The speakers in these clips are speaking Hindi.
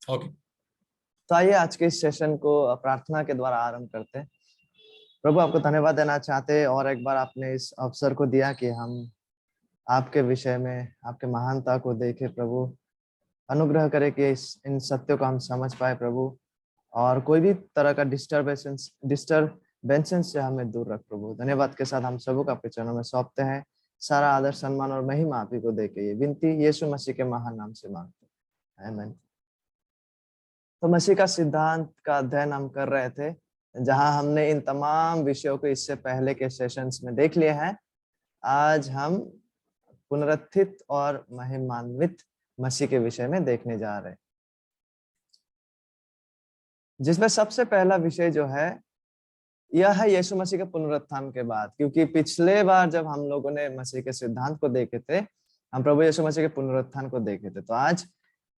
ओके। तो आइए आज के इस सेशन को प्रार्थना के द्वारा आरंभ करते हैं। प्रभु, आपको धन्यवाद देना चाहते हैं और एक बार आपने इस अवसर को दिया कि हम आपके विषय में आपके महानता को देखें। प्रभु, अनुग्रह करें कि इन सत्यों को हम समझ पाए प्रभु, और कोई भी तरह का डिस्टर्बेंसेस से हमें दूर रख प्रभु। धन्यवाद के साथ हम सबको आपके चरणों में सौंपते हैं। सारा आदर सम्मान और महिमा आप ही को देके ये विनती यीशु मसीह के महान नाम से मांगते हैं, आमीन। तो मसीह का सिद्धांत का अध्ययन हम कर रहे थे, जहां हमने इन तमाम विषयों को इससे पहले के सेशंस में देख लिए हैं। आज हम पुनरुत्थित और महिमान्वित मसीह के विषय में देखने जा रहे हैं, जिसमें सबसे पहला विषय जो है यह है यीशु मसीह के पुनरुत्थान के बाद। क्योंकि पिछले बार जब हम लोगों ने मसीह के सिद्धांत को देखे थे, हम प्रभु यीशु मसीह के पुनरुत्थान को देखे थे। तो आज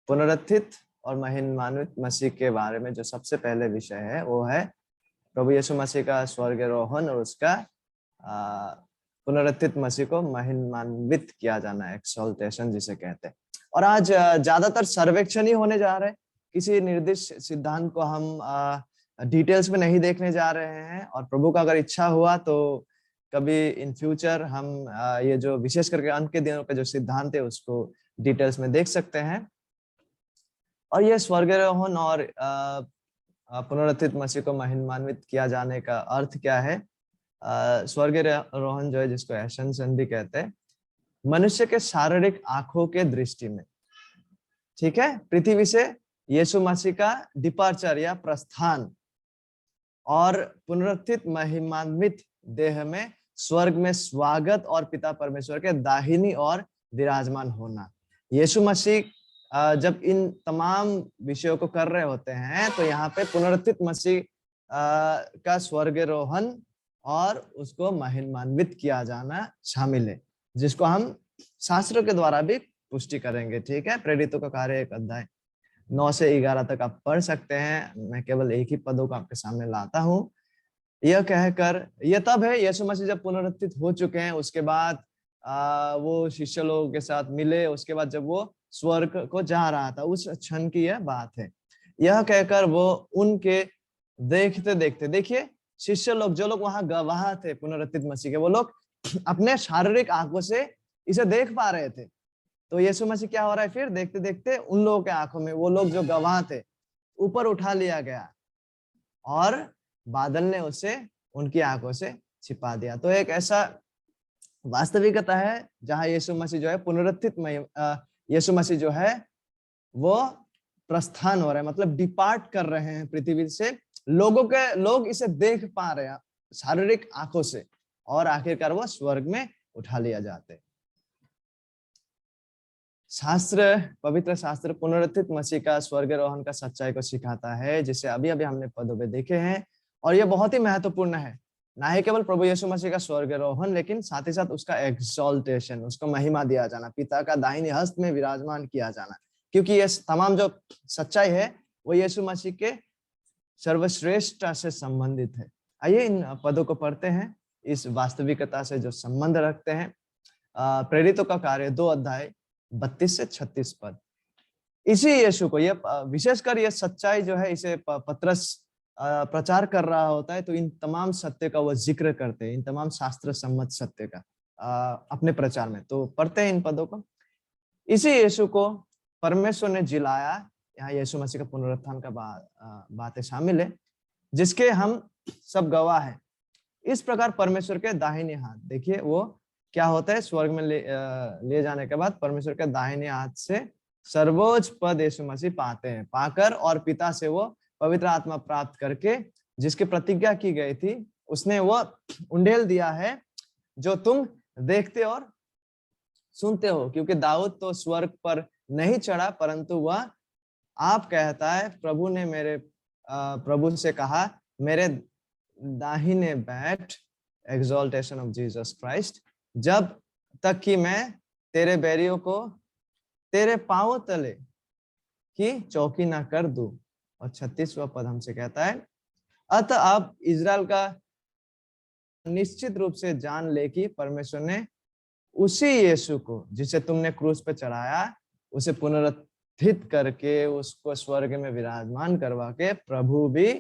पुनरुत्थित और महिमान्वित मसीह के बारे में जो सबसे पहले विषय है वो है प्रभु यीशु मसीह का स्वर्गारोहण और उसका पुनरुत्थित मसीह को महिमान्वित किया जाना, एक्सॉल्टेशन जिसे कहते हैं। और आज ज्यादातर सर्वेक्षण ही होने जा रहे हैं। किसी निर्दिष्ट सिद्धांत को हम डिटेल्स में नहीं देखने जा रहे हैं, और प्रभु का अगर इच्छा हुआ तो कभी इन फ्यूचर हम ये जो विशेष करके अंत के दिनों पे जो सिद्धांत है उसको डिटेल्स में देख सकते हैं। और ये स्वर्गारोहण और पुनरुत्थित मसीह को महिमान्वित किया जाने का अर्थ क्या है? स्वर्गारोहण जो है, जिसको एसेंशन भी कहते हैं, मनुष्य के शारीरिक आंखों के दृष्टि में, ठीक है, पृथ्वी से यीशु मसीह का डिपार्चर या प्रस्थान, और पुनरुत्थित महिमान्वित देह में स्वर्ग में स्वागत और पिता परमेश्वर के दाहिनी ओर विराजमान होना। यीशु मसीह जब इन तमाम विषयों को कर रहे होते हैं तो यहाँ पे पुनरुत्थित मसीह का स्वर्गारोहण और उसको महिमान्वित किया जाना शामिल है, जिसको हम शास्त्रों के द्वारा भी पुष्टि करेंगे। ठीक है, प्रेरितों का कार्य 1 अध्याय 9 से 11 तक आप पढ़ सकते हैं। मैं केवल एक ही पदों को आपके सामने लाता हूँ। यह कहकर, यह तब है यीशु मसीह जब पुनरुत्थित हो चुके हैं, उसके बाद वो शिष्य लोगों के साथ मिले, उसके बाद जब वो स्वर्ग को जा रहा था, उस क्षण की यह बात है। यह कहकर वो उनके देखते देखते, देखिए शिष्य लोग, जो लोग वहां गवाह थे पुनरुत्थित मसीह के, वो लोग अपने शारीरिक आंखों से इसे देख पा रहे थे। तो यीशु मसीह क्या हो रहा है, फिर देखते देखते उन लोगों के आंखों में, वो लोग जो गवाह थे, ऊपर उठा लिया गया और बादल ने उसे उनकी आंखों से छिपा दिया। तो एक ऐसा वास्तविकता है जहां यीशु मसीह जो है पुनरुत्थित यीशु मसीह जो है वो प्रस्थान हो रहे हैं, मतलब डिपार्ट कर रहे हैं पृथ्वी से। लोग इसे देख पा रहे हैं शारीरिक आंखों से, और आखिरकार वो स्वर्ग में उठा लिया जाते। पवित्र शास्त्र पुनरुत्थित मसीह का स्वर्गारोहण का सच्चाई को सिखाता है, जिसे अभी अभी हमने पदों पे देखे हैं। और ये बहुत ही महत्वपूर्ण है, ना ही केवल प्रभु यीशु मसीह का स्वर्गारोहण, लेकिन साथ ही साथ उसका एक्सॉल्टेशन, उसको महिमा दिया जाना, पिता का दाहिने हस्त में विराजमान किया जाना। क्योंकि ये तमाम जो सच्चाई है वो यीशु मसीह के सर्वश्रेष्ठता से संबंधित है। आइए इन पदों को पढ़ते हैं, इस वास्तविकता से जो संबंध रखते हैं। प्रेरितों का कार्य 2 अध्याय 32 से 36 पद। इसी यीशु को, ये विशेषकर ये सच्चाई जो है, इसे पत्रस प्रचार कर रहा होता है, तो इन तमाम सत्य का वो जिक्र करते हैं, इन तमाम शास्त्र सम्मत सत्य का अपने प्रचार में। तो पढ़ते हैं इन पदों को। इसी यीशु को परमेश्वर ने जिलाया, यहाँ यीशु मसीह का पुनरुत्थान का बातें शामिल है, जिसके हम सब गवाह हैं। इस प्रकार परमेश्वर के दाहिने हाथ, देखिए वो क्या होता है, स्वर्ग में ले जाने के बाद परमेश्वर के दाहिने हाथ से सर्वोच्च पद यीशु मसीह पाते हैं, पाकर और पिता से वो पवित्र आत्मा प्राप्त करके, जिसकी प्रतिज्ञा की गई थी, उसने वो उंडेल दिया है जो तुम देखते और सुनते हो। क्योंकि दाऊद तो स्वर्ग पर नहीं चढ़ा, परंतु वह आप कहता है, प्रभु ने मेरे प्रभु से कहा, मेरे दाहिने बैठ, एक्सॉल्टेशन ऑफ जीसस क्राइस्ट, जब तक कि मैं तेरे बैरियों को तेरे पांव तले की चौकी ना कर दूं। और 36वां पद हमसे कहता है, अतः अब इजराइल का निश्चित रूप से जान ले कि परमेश्वर ने उसी यीशु को, जिसे तुमने क्रूस पे चढ़ाया, उसे स्थित करके उसको स्वर्ग में विराजमान करवा के प्रभु भी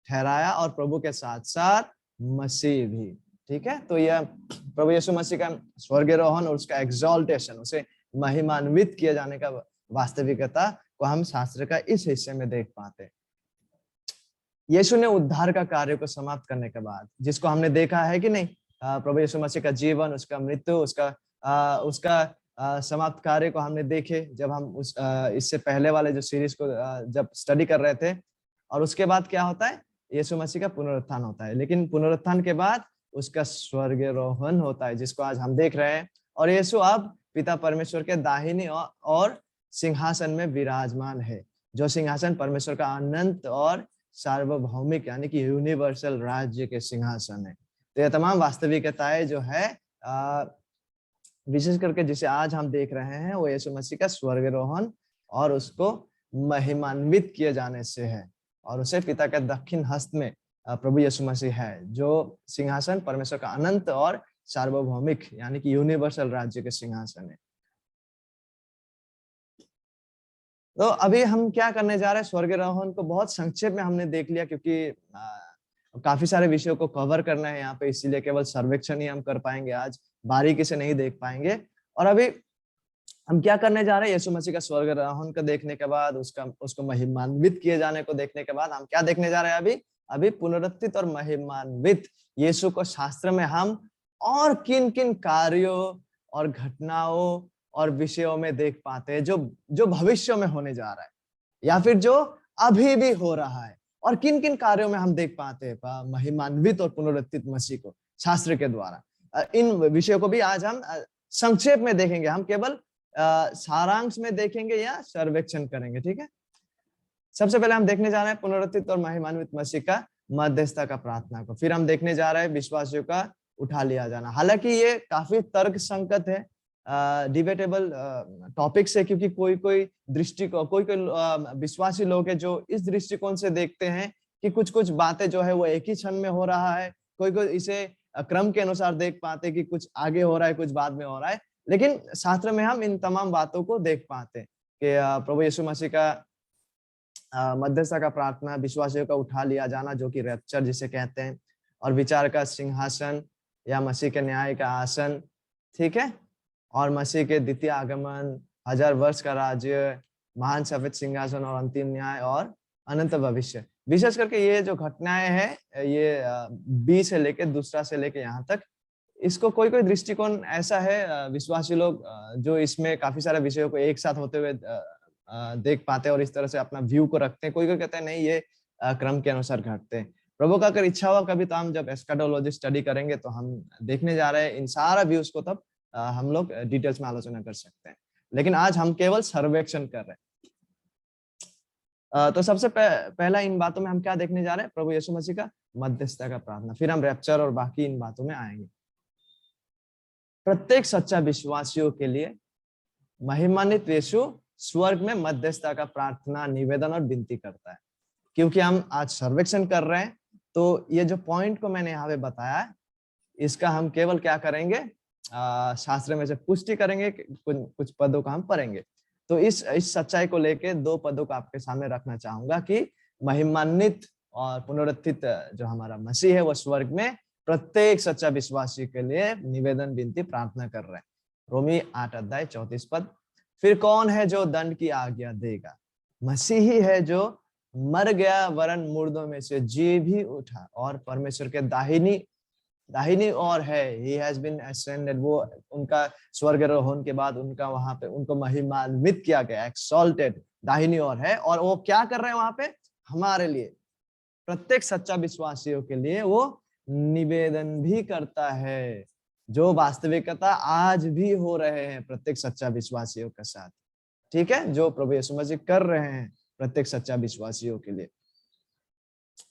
ठहराया, और प्रभु के साथ साथ मसीह भी। ठीक है, तो यह प्रभु यीशु मसीह का स्वर्गारोहण और उसका एक्सॉल्टेशन, उसे महिमान्वित किए जाने का वास्तविकता को हम शास्त्र का इस हिस्से में देख पाते हैं। यीशु ने उद्धार का कार्य को समाप्त करने के बाद, जिसको हमने देखा है कि नहीं, प्रभु यीशु मसीह का जीवन, उसका मृत्यु, उसका समाप्त कार्य को हमने देखे जब हम इससे पहले वाले जो सीरीज को जब स्टडी कर रहे थे। और उसके बाद क्या होता है, यीशु मसीह का पुनरुत्थान होता है, लेकिन पुनरुत्थान के बाद उसका स्वर्गारोहण होता है, जिसको आज हम देख रहे हैं। और यीशु अब पिता परमेश्वर के दाहिनी और सिंहासन में विराजमान है, जो सिंहासन परमेश्वर का अनंत और सार्वभौमिक यानी कि यूनिवर्सल राज्य के सिंहासन है। तो यह तमाम वास्तविकताएं जो है विशेष करके जिसे आज हम देख रहे हैं, वो यीशु मसीह का स्वर्गारोहण और उसको महिमान्वित किए जाने से है, और उसे पिता के दक्षिण हस्त में प्रभु यीशु मसीह है, जो सिंहासन परमेश्वर का अनंत और सार्वभौमिक यानी कि यूनिवर्सल राज्य के सिंहासन है। तो अभी हम क्या करने जा रहे हैं, स्वर्गारोहण को बहुत संक्षेप में हमने देख लिया, क्योंकि काफी सारे विषयों को कवर करना है यहाँ पे, इसीलिए केवल सर्वेक्षण ही हम कर पाएंगे, आज बारीकी से नहीं देख पाएंगे। और अभी हम क्या करने जा रहे हैं, यीशु मसीह का स्वर्गारोहण को देखने के बाद, उसको महिमान्वित किए जाने को देखने के बाद हम क्या देखने जा रहे हैं, अभी पुनरुत्थित और महिमान्वित यीशु को शास्त्र में हम और किन किन कार्यों और घटनाओं और विषयों में देख पाते हैं जो भविष्य में होने जा रहा है, या फिर जो अभी भी हो रहा है, और किन किन कार्यों में हम देख पाते हैं महिमान्वित और पुनरुत्थित मसीह को शास्त्र के द्वारा। इन विषयों को भी आज हम संक्षेप में देखेंगे, हम केवल सारांश में देखेंगे या सर्वेक्षण करेंगे। ठीक है, सबसे पहले हम देखने जा रहे हैं पुनरुत्थित और महिमान्वित मसीह का मध्यस्थता का प्रार्थना को, फिर हम देखने जा रहे हैं विश्वासियों का उठा लिया जाना। हालांकि ये काफी तर्क संगत है, डिबेटेबल टॉपिक्स है, क्योंकि कोई दृष्टिकोण, कोई विश्वासी लोग हैं जो इस दृष्टिकोण से देखते हैं कि कुछ बातें जो है वो एक ही क्षण में हो रहा है, कोई इसे क्रम के अनुसार देख पाते कि कुछ आगे हो रहा है, कुछ बाद में हो रहा है। लेकिन शास्त्र में हम इन तमाम बातों को देख पाते हैं कि प्रभु यीशु मसीह का मध्यस्थता का प्रार्थना, विश्वासियों का उठा लिया जाना जो कि रैप्चर जिसे कहते हैं, और विचार का सिंहासन या मसीह के न्याय का आसन, ठीक है, और मसीह के द्वितीय आगमन, 1000 वर्ष का राज्य, महान सफेद सिंहासन और अंतिम न्याय और अनंत भविष्य। विशेष करके ये जो घटनाएं हैं, ये 20 से लेके दूसरा से लेके यहाँ तक, इसको कोई दृष्टिकोण ऐसा है, विश्वासी लोग जो इसमें काफी सारे विषयों को एक साथ होते हुए देख पाते हैं और इस तरह से अपना व्यू को रखते हैं। कोई कहते हैं नहीं, ये क्रम के अनुसार घटते हैं। प्रभु का अगर इच्छा हुआ कभी तो हम जब एस्काटोलॉजी स्टडी करेंगे तो हम देखने जा रहे हैं इन सारा व्यूज को, तब हम लोग डिटेल्स में आलोचना कर सकते हैं, लेकिन आज हम केवल सर्वेक्षण कर रहे हैं। तो सबसे पहला इन बातों में हम क्या देखने जा रहे हैं, प्रभु यीशु मसीह का मध्यस्थता का प्रार्थना, फिर हम रैप्चर और बाकी इन बातों में आएंगे। प्रत्येक सच्चा विश्वासियों के लिए महिमान्वित यीशु स्वर्ग में मध्यस्थता का प्रार्थना, निवेदन और विनती करता है। क्योंकि हम आज सर्वेक्षण कर रहे हैं, तो ये जो पॉइंट को मैंने यहाँ पे बताया, इसका हम केवल क्या करेंगे, शास्त्र में से पुष्टि करेंगे, कुछ पदों का हम पढ़ेंगे। तो इस सच्चाई को लेके 2 पदों को आपके सामने रखना चाहूंगा कि महिमान्वित और पुनरुत्थित जो हमारा मसीह है, वो स्वर्ग में प्रत्येक सच्चा विश्वासी के लिए निवेदन, विनती, प्रार्थना कर रहे हैं। रोमी 8:34। फिर कौन है जो दंड की आज्ञा देगा? मसीह ही है जो मर गया वरन मुर्दों में से जी भी उठा और परमेश्वर के दाहिनी ओर है। He has been ascended। वो उनका स्वर्गारोहण के बाद उनका वहां पे उनको महिमान्वित किया गया, एक्सॉल्टेड, दाहिनी ओर है। और वो क्या कर रहे हैं वहां पे? हमारे लिए, प्रत्येक सच्चा विश्वासियों के लिए वो निवेदन भी करता है, जो वास्तविकता आज भी हो रहे हैं प्रत्येक सच्चा विश्वासियों के साथ। ठीक है, जो प्रभु यीशु मसीह कर रहे हैं प्रत्येक सच्चा विश्वासियों के लिए।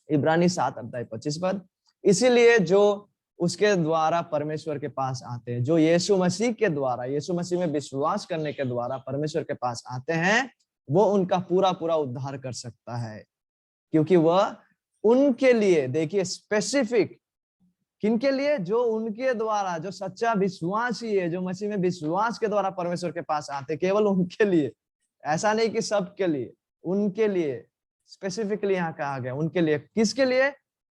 इब्रानी 7:25। इसीलिए जो उसके द्वारा परमेश्वर के पास आते हैं, जो यीशु मसीह के द्वारा, यीशु मसीह में विश्वास करने के द्वारा परमेश्वर के पास आते हैं, वो उनका पूरा उद्धार कर सकता है, क्योंकि वह उनके लिए, देखिए स्पेसिफिक, किनके लिए? जो उनके द्वारा, जो सच्चा विश्वासी है, जो मसीह में विश्वास के द्वारा परमेश्वर के पास आते, केवल उनके लिए ऐसा नहीं कि सबके लिए, उनके लिए स्पेसिफिकली यहाँ कहा गया, उनके लिए। किसके लिए?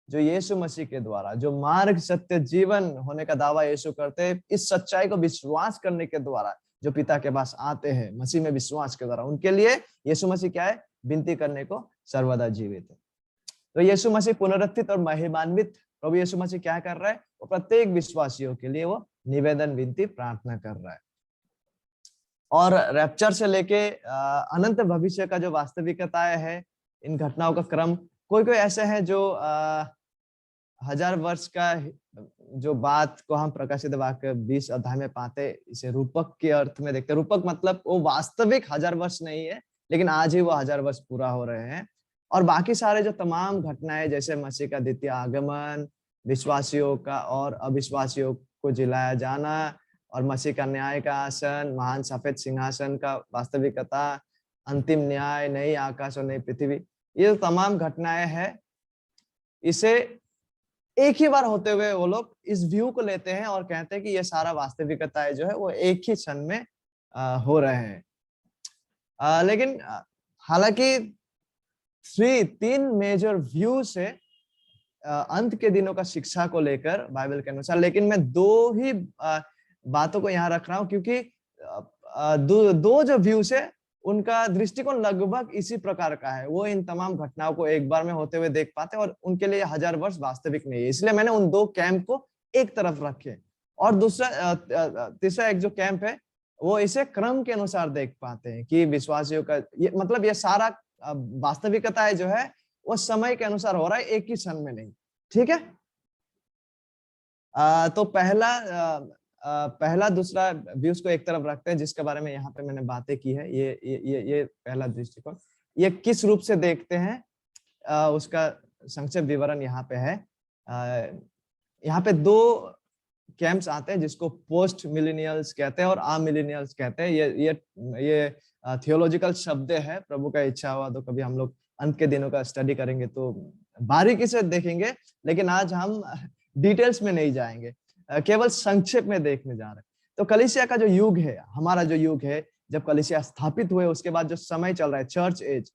जो यीशु मसीह के द्वारा, जो मार्ग सत्य जीवन होने का दावा यीशु करते हैं, इस सच्चाई को विश्वास करने के द्वारा जो पिता के पास आते हैं मसीह में विश्वास के द्वारा, उनके लिए यीशु मसीह क्या है? विनती करने को सर्वदा जीवित है। तो यीशु मसीह पुनरुत्थित और महिमान्वित प्रभु यीशु मसीह क्या कर रहा है? वो प्रत्येक विश्वासियों के लिए वो निवेदन, विनती, प्रार्थना कर रहा है। और रैप्चर से लेके अनंत भविष्य का जो वास्तविकताएं है, इन घटनाओं का क्रम, कोई कोई ऐसे हैं जो 1000 वर्ष का जो बात को हम प्रकाशित वाक्य 20 अध्याय में पाते, इसे रूपक के अर्थ में देखते हैं। रूपक मतलब वो वास्तविक 1000 वर्ष नहीं है, लेकिन आज ही वो 1000 वर्ष पूरा हो रहे हैं। और बाकी सारे जो तमाम घटनाएं, जैसे मसीह का द्वितीय आगमन, विश्वासियों का और अविश्वासियों को जिलाया जाना, और मसीह का न्याय का आसन, महान सफेद सिंहासन का वास्तविकता, अंतिम न्याय, नई आकाश और नई पृथ्वी, ये तमाम घटनाएं हैं, इसे एक ही बार होते हुए वो लोग इस व्यू को लेते हैं और कहते हैं कि ये सारा वास्तविकताएं जो है वो एक ही क्षण में हो रहे हैं। लेकिन हालांकि तीन मेजर व्यू से अंत के दिनों का शिक्षा को लेकर बाइबल के अनुसार, लेकिन मैं दो ही बातों को यहाँ रख रहा हूँ, क्योंकि दो जो व्यूज है उनका दृष्टिकोण लगभग इसी प्रकार का है। वो इन तमाम घटनाओं को एक बार में होते हुए देख पाते हैं और उनके लिए 1000 वर्ष वास्तविक नहीं है, इसलिए मैंने उन दो कैंप को एक तरफ रखे। और दूसरा तीसरा एक जो कैंप है वो इसे क्रम के अनुसार देख पाते हैं कि विश्वासियों का मतलब ये सारा वास्तविकता है जो है वो समय के अनुसार हो रहा है, एक ही क्षण में नहीं। ठीक है, तो पहला दूसरा व्यूज को एक तरफ रखते हैं, जिसके बारे में यहाँ पे मैंने बातें की है। ये पहला दृष्टिकोण, ये किस रूप से देखते हैं उसका संक्षिप्त विवरण यहाँ पे है। यहाँ पे दो कैंप्स आते हैं जिसको पोस्ट मिलेनियल्स कहते हैं और आ मिलेनियल्स कहते हैं। ये थियोलॉजिकल शब्द है। प्रभु का इच्छा हुआ तो कभी हम लोग अंत के दिनों का स्टडी करेंगे तो बारीकी से देखेंगे, लेकिन आज हम डिटेल्स में नहीं जाएंगे, केवल संक्षेप में देखने जा रहे हैं। तो कलीसिया का जो युग है, हमारा जो युग है, जब कलीसिया स्थापित हुए उसके बाद जो समय चल रहा है, चर्च एज,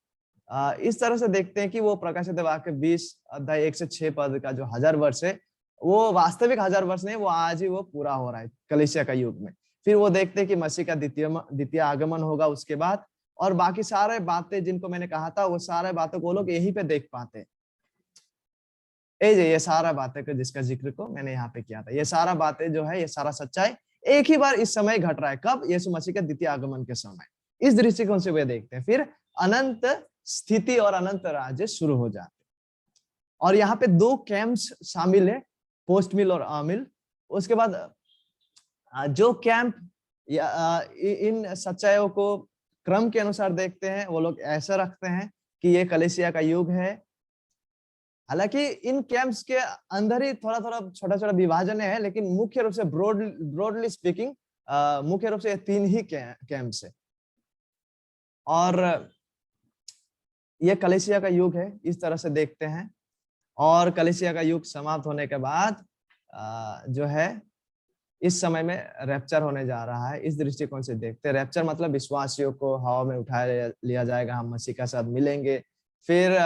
इस तरह से देखते हैं कि वो प्रकाशित वाक्य 20 अध्याय 1 से 6 पद का जो 1000 वर्ष है वो वास्तविक 1000 वर्ष नहीं, वो आज ही वो पूरा हो रहा है कलीसिया का युग में। फिर वो देखते हैं कि मसीह का द्वितीय आगमन होगा उसके बाद, और बाकी सारे बातें जिनको मैंने कहा था वो सारे बातों को लोग यहीं पे देख पाते हैं। ये सारा बातें को जिसका जिक्र को मैंने यहाँ पे किया था, ये सारा बातें जो है, ये सारा सच्चाई एक ही बार इस समय घट रहा है। कब? यीशु मसीह के द्वितीय आगमन के समय। इस दृष्टिकोण से वे देखते हैं। फिर अनंत स्थिति और अनंत राज्य शुरू हो जाते हैं। और यहाँ पे दो कैंप्स शामिल है, पोस्ट मिल और आमिल। उसके बाद जो कैंप इन सच्चाइयों को क्रम के अनुसार देखते हैं, वो लोग ऐसा रखते हैं कि ये कलीसिया का युग है। हालांकि इन कैंप्स के अंदर ही थोड़ा थोड़ा छोटा छोटा विभाजन है, लेकिन मुख्य रूप से ब्रॉडली स्पीकिंग मुख्य रूप से ये तीन ही कैंप्स है। और ये कलीसिया का युग है, इस तरह से देखते हैं। और कलीसिया का युग समाप्त होने के बाद जो है इस समय में रैप्चर होने जा रहा है। इस दृष्टिकोण से देखते हैं। रैप्चर मतलब विश्वासियों को हवा में उठा लिया जाएगा, हम मसीह के साथ मिलेंगे। फिर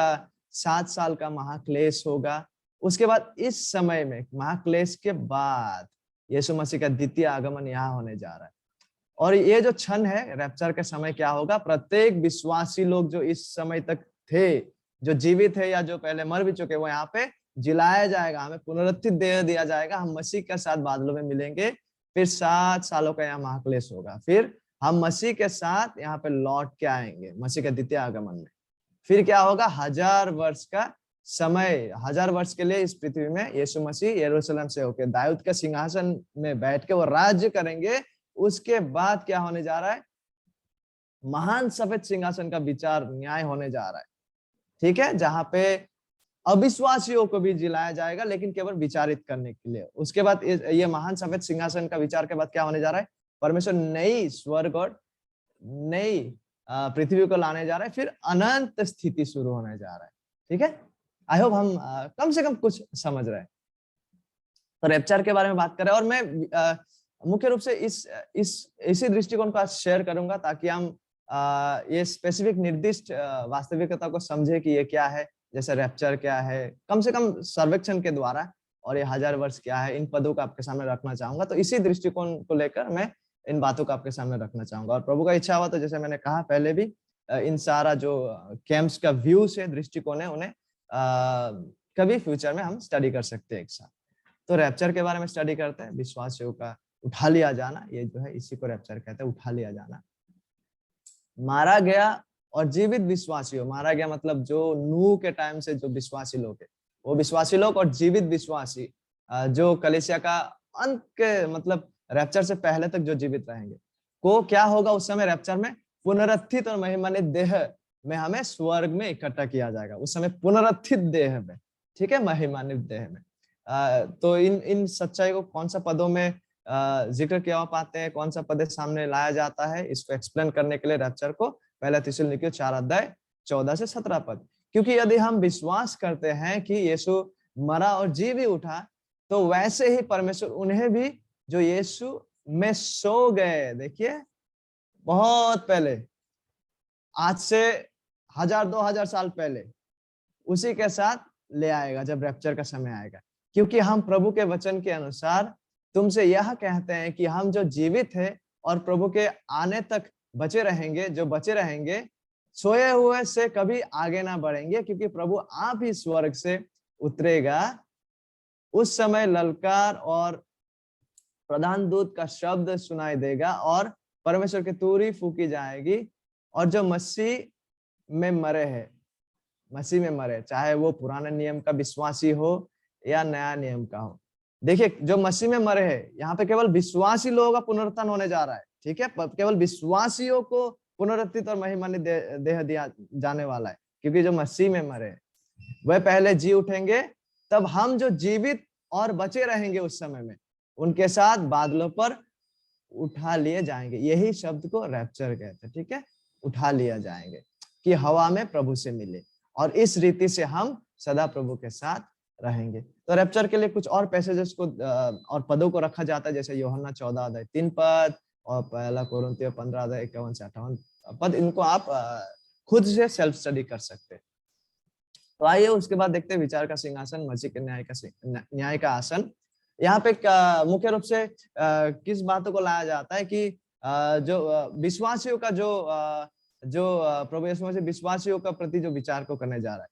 7 साल का महाक्लेश होगा। उसके बाद इस समय में महाक्लेश के बाद यीशु मसीह का द्वितीय आगमन यहाँ होने जा रहा है। और ये जो क्षण है रैप्चर के समय, क्या होगा? प्रत्येक विश्वासी लोग जो इस समय तक थे, जो जीवित है या जो पहले मर भी चुके, वो यहाँ पे जिलाया जाएगा, हमें पुनरुत्थित देह दिया जाएगा, हम मसीह के साथ बादलों में मिलेंगे। फिर 7 सालों का यहाँ महाक्लेश होगा। फिर हम मसीह के साथ यहाँ पे लौट के आएंगे मसीह के द्वितीय आगमन में। फिर क्या होगा? 1000 वर्ष का समय, 1000 वर्ष के लिए इस पृथ्वी में यीशु मसीह यरूशलेम से होकर दाऊद के सिंहासन में बैठ के वो राज्य करेंगे। उसके बाद क्या होने जा रहा है? महान सफेद सिंहासन का विचार न्याय होने जा रहा है। ठीक है, जहां पे अविश्वासियों को भी जिलाया जाएगा, लेकिन केवल विचारित करने के लिए। उसके बाद ये महान सफेद सिंहासन का विचार के बाद क्या होने जा रहा है? परमेश्वर नई स्वर्ग और नई पृथ्वी को लाने जा रहा है। फिर अनंत स्थिति शुरू होने जा रहा है। ठीक है, आई होप हम कम से कम कुछ समझ रहे हैं। तो रैप्चर के बारे में बात करें, और मैं मुख्य रूप से इसी दृष्टिकोण को आज शेयर करूंगा ताकि हम ये स्पेसिफिक निर्दिष्ट वास्तविकता को समझे कि ये क्या है, जैसे रैप्चर क्या है, कम से कम सर्वेक्षण के द्वारा, और ये 1000 वर्ष क्या है, इन पदों को आपके सामने रखना चाहूंगा। तो इसी दृष्टिकोण को लेकर मैं इन बातों को आपके सामने रखना चाहूंगा, और प्रभु का इच्छा हुआ तो जैसे मैंने कहा पहले भी, इन सारा जो कैंप्स का व्यू से दृष्टिकोण है उन्हें कभी फ्यूचर में हम स्टडी कर सकते हैं एक साथ। तो रैप्चर के बारे में स्टडी करते हैं, विश्वासियों का उठा लिया जाना, ये जो है इसी को रैप्चर कहते हैं, उठा लिया जाना। मारा गया और जीवित विश्वासियों, मारा गया मतलब जो नूह के टाइम से जो विश्वासी लोग है वो विश्वासी लोग, और जीवित विश्वासी जो कलीसिया का अंत के मतलब रैप्चर से पहले तक जो जीवित रहेंगे, को क्या होगा उस समय रैप्चर में? पुनरुत्थित और महिमान्वित देह में हमें स्वर्ग में इकट्ठा किया जाएगा उस समय, पुनरुत्थित देह में, ठीक है, महिमान्वित देह में। तो इन सच्चाई को कौन सा पदों में जिक्र किया पाते हैं, कौन सा पद सामने लाया जाता है, इसको एक्सप्लेन करने के लिए रैप्चर को पहला थिस्सलुनीकियों 4 अध्याय 14 से 17 पद। क्योंकि यदि हम विश्वास करते हैं कि यीशु मरा और जी भी उठा, तो वैसे ही परमेश्वर उन्हें भी जो यीशु में सो गए, देखिए बहुत पहले, आज से 1000-2000 साल पहले, उसी के साथ ले आएगा जब रैप्चर का समय आएगा। क्योंकि हम प्रभु के वचन के अनुसार तुमसे यह कहते हैं कि हम जो जीवित है और प्रभु के आने तक बचे रहेंगे, जो बचे रहेंगे, सोए हुए से कभी आगे ना बढ़ेंगे, क्योंकि प्रभु आप ही स्वर्ग से उतरेगा। उस समय ललकार और प्रधान दूत का शब्द सुनाई देगा और परमेश्वर की तुरही फूकी जाएगी, और जो मसीह में मरे हैं, मसीह में मरे, चाहे वो पुराने नियम का विश्वासी हो या नया नियम का हो, देखिए जो मसीह में मरे हैं, यहाँ पे केवल विश्वासी लोगों का पुनरुत्थान होने जा रहा है, ठीक है, केवल विश्वासियों को पुनरुत्थित और महिमान्वित देह दिया जाने वाला है, क्योंकि जो मसीह में मरे वह पहले जी उठेंगे, तब हम जो जीवित और बचे रहेंगे उस समय में उनके साथ बादलों पर उठा लिए जाएंगे। यही शब्द को रैप्चर कहते हैं, ठीक है, उठा लिया जाएंगे कि हवा में प्रभु से मिले, और इस रीति से हम सदा प्रभु के साथ रहेंगे। तो रैप्चर के लिए कुछ और पैसेजेस को और पदों को रखा जाता है, जैसे यूहन्ना 14 अध्याय 3 पद और पहला कोरिन्थियों 15 अध्याय 51 से 58 पद। इनको आप खुद से सेल्फ स्टडी कर सकते हैं। तो आइए उसके बाद देखते हैं विचार का सिंहासन, मसीह के न्याय का आसन। यहाँ पे मुख्य रूप से किस बातों को लाया जाता है कि जो विश्वासियों का जो प्रभु यीशु मसीह विश्वासियों का प्रति जो विचार को करने जा रहा है,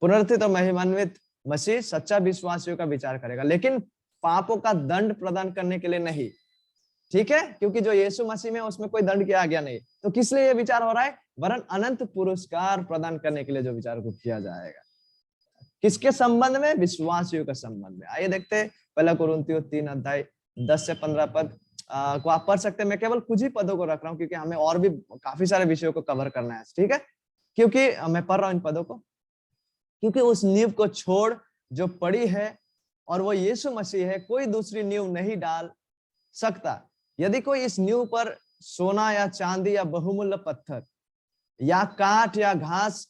पुनरुत्थित और महिमान्वित मसीह सच्चा विश्वासियों का विचार करेगा, लेकिन पापों का दंड प्रदान करने के लिए नहीं, ठीक है, क्योंकि जो यीशु मसीह में उसमें कोई दंड किया गया नहीं। तो किस लिए ये विचार हो रहा है? वरन अनंत पुरस्कार प्रदान करने के लिए जो विचार को किया जाएगा। किसके संबंध में? विश्वासियों के संबंध में। आइए देखते हैं पहला कोरिन्थियों 3 अध्याय 10 से 15 पद को आप पढ़ सकते हैं। मैं केवल कुछ ही पदों को रख रहा हूँ क्योंकि हमें और भी काफी सारे विषयों को कवर करना है, ठीक है। क्योंकि मैं पढ़ रहा हूँ इन पदों को, क्योंकि उस नींव को छोड़ जो पड़ी है और वो यीशु मसीह है, कोई दूसरी नींव नहीं डाल सकता। यदि कोई इस नींव पर सोना या चांदी या बहुमूल्य पत्थर या काठ या घास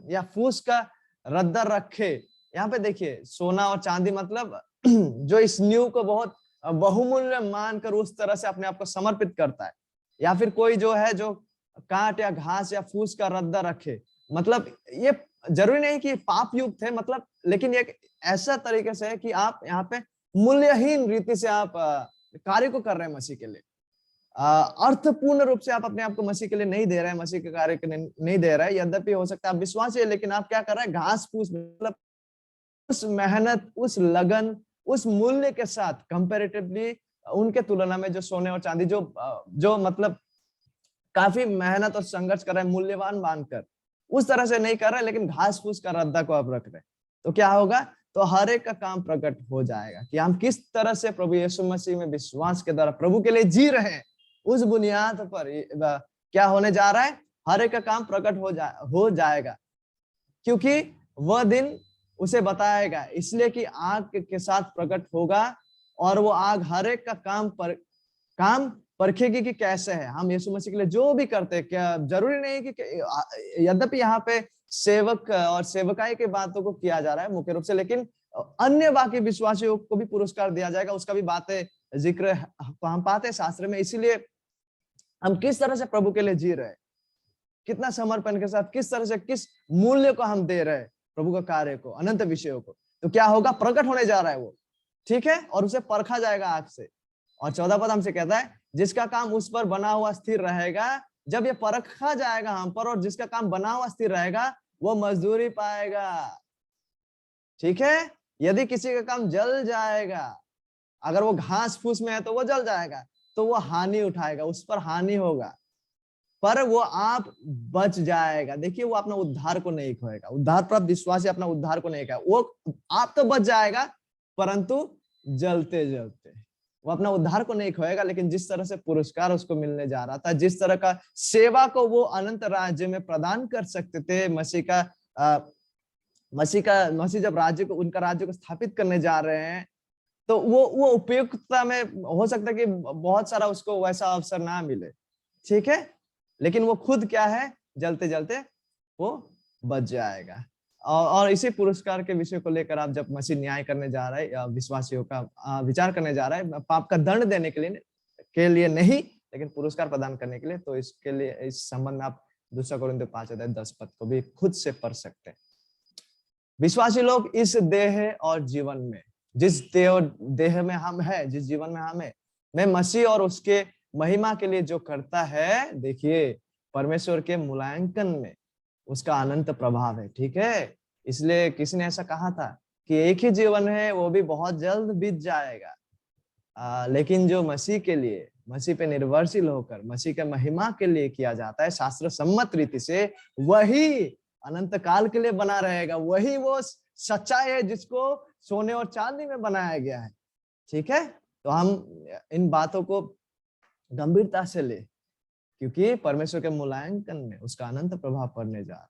या फूस का रद्दा रखे, यहाँ पे देखिए सोना और चांदी मतलब जो इस नींव को बहुत बहुमूल्य मानकर उस तरह से अपने आप को समर्पित करता है, या फिर कोई जो है जो काट या घास या फूस का रद्दा रखे, मतलब ये जरूरी नहीं कि पाप युक्त है, मतलब लेकिन एक ऐसा तरीके से है कि आप यहाँ पे मूल्यहीन रीति से आप कार्य को कर रहे हैं मसीह के लिए, अर्थपूर्ण रूप से आप अपने आप को मसीह के लिए नहीं दे रहे हैं, मसीह के कार्य के लिए नहीं दे रहे हैं। यद्यपि हो सकता है आप विश्वासी है, लेकिन आप क्या कर रहे हैं? घास फूस, मतलब उस मेहनत, उस लगन, उस मूल्य के साथ कंपैरेटिवली उनके तुलना में जो सोने और चांदी जो मतलब काफी मेहनत और संघर्ष कर रहे हैं मूल्यवान मानकर, उस तरह से नहीं कर रहे, लेकिन घास फूस का रद्दा को आप रख रहे, तो क्या होगा? तो हर एक का काम प्रकट हो जाएगा कि हम किस तरह से प्रभु यीशु मसीह में विश्वास के द्वारा प्रभु के लिए जी रहे हैं। उस बुनियाद पर क्या होने जा रहा है? हर एक का काम प्रकट हो जाएगा, क्योंकि वह दिन उसे बताएगा, इसलिए कि आग के साथ प्रकट होगा और वो आग हर एक का काम परखेगी कि कैसे है। हम यीशु मसीह के लिए जो भी करते हैं, क्या जरूरी नहीं कि यद्यपि यहाँ पे सेवक और सेवकाई के बातों को किया जा रहा है मुख्य रूप से, लेकिन अन्य बाकी विश्वासियों को भी पुरस्कार दिया जाएगा, उसका भी बातें जिक्र हम पाते हैं शास्त्र में। इसीलिए हम किस तरह से प्रभु के लिए जी रहे हैं, कितना समर्पण के साथ, किस तरह से, किस मूल्य को हम दे रहे हैं प्रभु का कार्य को, अनंत विषयों को, तो क्या होगा, प्रकट होने जा रहा है वो, ठीक है, और उसे परखा जाएगा आग से। और 14 पद हमसे कहता है जिसका काम उस पर बना हुआ स्थिर रहेगा, जब ये परखा जाएगा हम पर, और जिसका काम बना हुआ स्थिर रहेगा वो मजदूरी पाएगा, ठीक है। यदि किसी का काम जल जाएगा, अगर वो घास फूस में है तो वो जल जाएगा, तो वो हानि उठाएगा, उस पर हानि होगा, पर वो आप बच जाएगा। देखिए, वो अपना उद्धार को नहीं खोएगा, उद्धार प्राप्त विश्वासी अपना उद्धार को नहीं खोएगा, वो आप तो बच जाएगा, परंतु जलते जलते वो अपना उद्धार को नहीं खोएगा। लेकिन जिस तरह से पुरस्कार उसको मिलने जा रहा था, जिस तरह का सेवा को वो अनंत राज्य में प्रदान कर सकते थे, मसीह जब राज्य को, उनका राज्य को स्थापित करने जा रहे हैं, तो वो उपयुक्तता में हो सकता है कि बहुत सारा उसको वैसा अवसर ना मिले, ठीक है, लेकिन वो खुद क्या है, जलते जलते वो बच जाएगा। और इसी पुरस्कार के विषय को लेकर आप जब मसीह न्याय करने जा रहा है, विश्वासियों का विचार करने जा रहा है, पाप का दंड देने के लिए नहीं, लेकिन पुरस्कार प्रदान करने के लिए, तो इसके लिए, इस संबंध में आप 2 कोरिन्थियों 5:10 को भी खुद से पढ़ सकते हैं। विश्वासी लोग इस देह और जीवन में, जिस देह में हम है, जिस जीवन में हम है, मैं मसीह और उसके महिमा के लिए जो करता है, देखिए परमेश्वर के मूल्यांकन में उसका अनंत प्रभाव है, ठीक है। इसलिए किसी ने ऐसा कहा था कि एक ही जीवन है, वो भी बहुत जल्द बीत जाएगा, लेकिन जो मसीह के लिए, मसीह पे निर्भरशील होकर मसीह के महिमा के लिए किया जाता है शास्त्र सम्मत रीति से, वही अनंत काल के लिए बना रहेगा। वही वो सच्चाई है जिसको सोने और चांदी में बनाया गया है, ठीक है। तो हम इन बातों को गंभीरता से ले, क्योंकि परमेश्वर के मूल्यांकन में उसका अनंत प्रभाव पड़ने जा रहा है।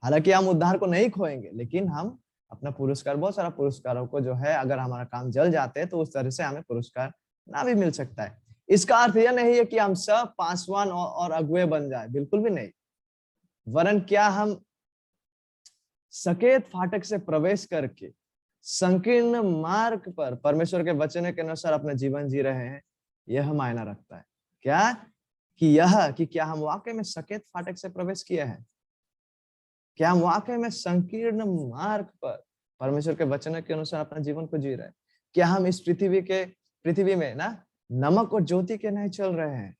हालांकि हम उद्धार को नहीं खोएंगे, लेकिन हम अपना पुरस्कार, बहुत सारा पुरस्कारों को जो है, अगर हमारा काम जल जाते हैं तो उस तरह से हमें पुरस्कार ना भी मिल सकता है। इसका अर्थ यह नहीं है कि हम सब पासवान और अगुए बन जाए, बिल्कुल भी नहीं, वरन क्या हम सकेत फाटक से प्रवेश करके संकीर्ण मार्ग पर परमेश्वर के वचन के अनुसार अपना जीवन जी रहे हैं, यह मायना रखता है। क्या कि क्या हम वाकई में सकेत फाटक से प्रवेश किया है, क्या हम वाकई में संकीर्ण मार्ग पर परमेश्वर के वचन के अनुसार अपना जीवन को जी रहे हैं, क्या हम इस पृथ्वी में ना नमक और ज्योति के नहीं चल रहे हैं,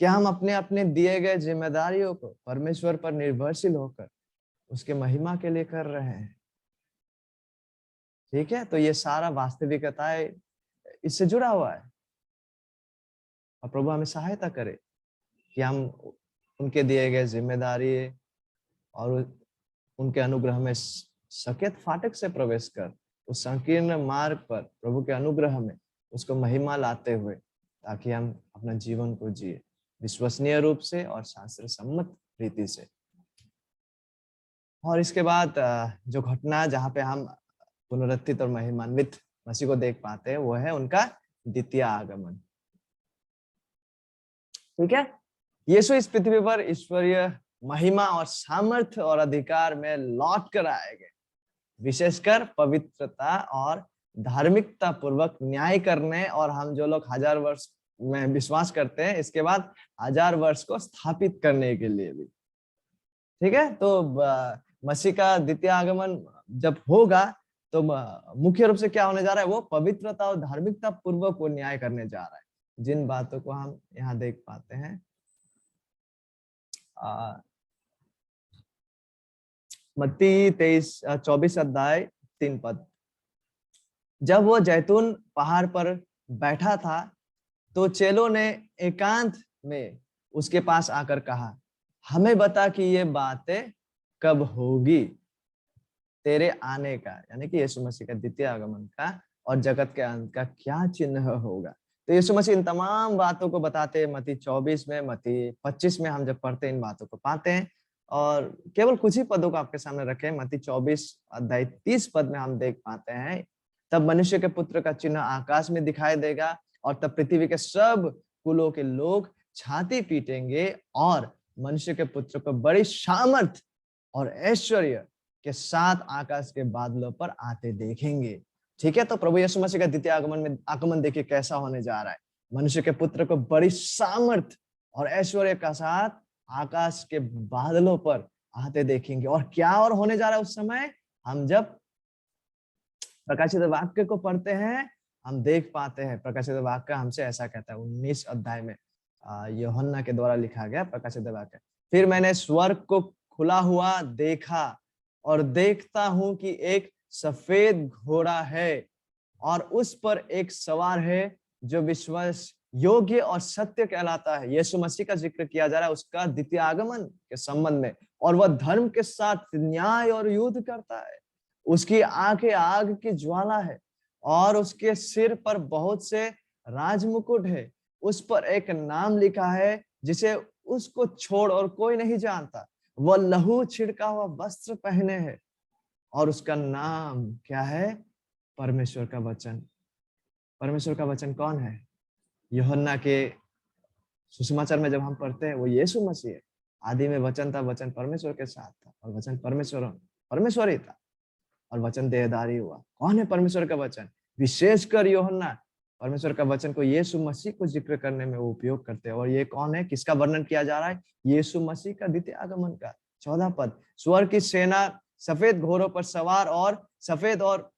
क्या हम अपने अपने दिए गए जिम्मेदारियों को परमेश्वर पर निर्भरशील होकर उसके महिमा के लिए कर रहे हैं, ठीक है। तो ये सारा वास्तविकता इससे जुड़ा हुआ है, और प्रभु हमें सहायता करे कि हम उनके दिए गए जिम्मेदारी और उनके अनुग्रह में सकेत फाटक से प्रवेश कर उस संकीर्ण मार्ग पर प्रभु के अनुग्रह में उसको महिमा लाते हुए, ताकि हम अपना जीवन को जिए विश्वसनीय रूप से और शास्त्र सम्मत रीति से। और इसके बाद जो घटना जहाँ पे हम पुनरुत्थित और महिमान्वित मसीह को देख पाते हैं, वो है उनका द्वितीय आगमन, ठीक है। यीशु इस पृथ्वी पर ईश्वरीय महिमा और सामर्थ्य और अधिकार में लौट कर आएंगे, विशेषकर पवित्रता और धार्मिकता पूर्वक न्याय करने, और हम जो लोग 1000 वर्ष में विश्वास करते हैं, इसके बाद 1000 वर्ष को स्थापित करने के लिए भी, ठीक है। तो मसीह का द्वितीय आगमन जब होगा, तो मुख्य रूप से क्या होने जा रहा है, वो पवित्रता और धार्मिकता पूर्वक वो न्याय करने जा रहा है, जिन बातों को हम यहाँ देख पाते हैं। मत्ती 24 अध्याय 3 पद। जब वो जैतून पहाड़ पर बैठा था, तो चेलों ने एकांत में उसके पास आकर कहा, हमें बता कि ये बातें कब होगी, तेरे आने का, यानी कि यीशु मसीह का द्वितीय आगमन का, और जगत के अंत का क्या चिन्ह होगा। तो यीशु मसीह इन तमाम बातों को बताते हैं। मत्ती 24 में, मत्ती 25 में हम जब पढ़ते हैं, इन बातों को पाते हैं। और केवल कुछ ही पदों को आपके सामने रखे। मत्ती 24 अध्याय 30 पद में हम देख पाते हैं, तब मनुष्य के पुत्र का चिन्ह आकाश में दिखाई देगा, और तब पृथ्वी के सब कुलों के लोग छाती पीटेंगे और मनुष्य के पुत्र को बड़ी सामर्थ और ऐश्वर्य के साथ आकाश के बादलों पर आते देखेंगे, ठीक है। तो प्रभु यीशु मसीह का द्वितीय आगमन देखिए कैसा होने जा रहा है। मनुष्य के पुत्र को बड़ी सामर्थ और ऐश्वर्य के साथ आकाश के बादलों पर आते देखेंगे। और क्या और होने जा रहा है उस समय, हम जब प्रकाशित वाक्य को पढ़ते हैं हम देख पाते हैं। प्रकाशित वाक्य हमसे ऐसा कहता है 19 अध्याय में, यूहन्ना के द्वारा लिखा गया प्रकाशित वाक्य। फिर मैंने स्वर्ग को खुला हुआ देखा और देखता हूं कि एक सफेद घोड़ा है और उस पर एक सवार है जो विश्वास योग्य और सत्य कहलाता है। यीशु मसीह का जिक्र किया जा रहा है उसका द्वितीय आगमन के संबंध में। और वह धर्म के साथ न्याय और युद्ध करता है। उसकी आंखें आग की ज्वाला है और उसके सिर पर बहुत से राजमुकुट है। उस पर एक नाम लिखा है जिसे उसको छोड़ और कोई नहीं जानता। वह लहू छिड़का हुआ वस्त्र पहने है और उसका नाम क्या है, परमेश्वर का वचन। परमेश्वर का वचन कौन है? यूहन्ना के सुसमाचार में जब हम पढ़ते हैं वो यीशु मसीह है। आदि में वचन था, वचन परमेश्वर के साथ था और वचन परमेश्वर ही था और वचन देहधारी हुआ। कौन है परमेश्वर का वचन? विशेषकर यूहन्ना परमेश्वर का वचन को यीशु मसीह को जिक्र करने में वो उपयोग करते हैं। और ये कौन है, किसका वर्णन किया जा रहा है? यीशु मसीह का द्वितीय आगमन का। 14 पद, स्वर्ग की सेना सफेद घोड़ों पर सवार और सफेद और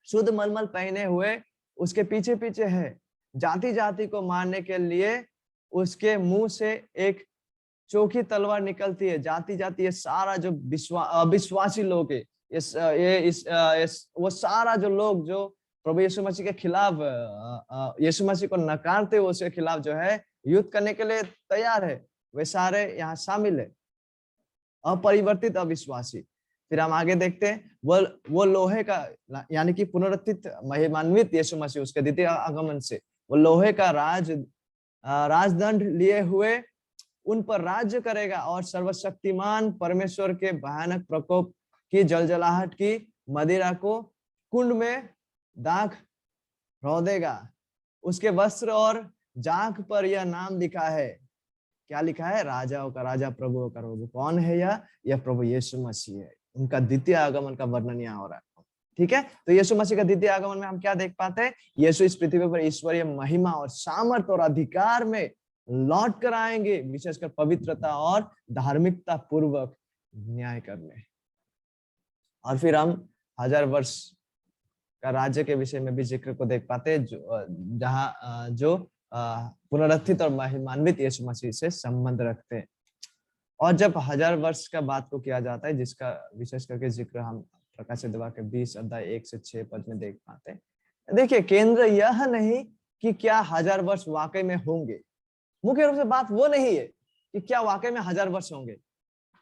शुद्ध मलमल पहने हुए उसके पीछे पीछे है। जाति जाति को मारने के लिए उसके मुंह से एक चोखी तलवार निकलती है। जाति जाति ये सारा जो अविश्वासी लोग है, वो सारा जो लोग जो प्रभु यीशु मसीह के खिलाफ, यीशु मसीह को नकारते हुए उसके खिलाफ जो है युद्ध करने के लिए तैयार है, वे सारे यहाँ शामिल है, अपरिवर्तित अविश्वासी। फिर हम आगे देखते हैं, वो लोहे का, यानी कि पुनरुत्थित महिमान्वित यीशु मसीह उसके द्वितीय आगमन से वो लोहे का राजदंड लिए हुए उन पर राज्य करेगा और सर्वशक्तिमान परमेश्वर के भयानक प्रकोप की जलजलाहट की मदिरा को कुंड में दाख रौदेगा। उसके वस्त्र और जांघ पर यह नाम लिखा है। क्या लिखा है? राजाओं का राजा, प्रभुओं का प्रभु। कौन है यह प्रभु यीशु मसीह है। उनका द्वितीय आगमन का वर्णन यहाँ हो रहा है। ठीक है, तो यीशु मसीह का द्वितीय आगमन में हम क्या देख पाते हैं? यीशु इस पृथ्वी पर ईश्वरीय महिमा और सामर्थ और अधिकार में लौट कर आएंगे, विशेषकर पवित्रता और धार्मिकता पूर्वक न्याय करने। और फिर हम 1000 वर्ष का राज्य के विषय में भी जिक्र को देख पाते हैं, जो पुनरुत्थित और महिमान्वित यीशु मसीह से संबंध रखते हैं। और जब 1000 वर्ष का बात को किया जाता है, जिसका विशेष करके जिक्र हम प्रकाशित वाक्य 20 अध्याय 1 से 6 पद में देख पाते हैं। देखिए, केंद्र यह नहीं कि क्या 1000 वर्ष वाकई में होंगे। मुख्य रूप से बात वो नहीं है कि क्या वाकई में 1000 वर्ष होंगे।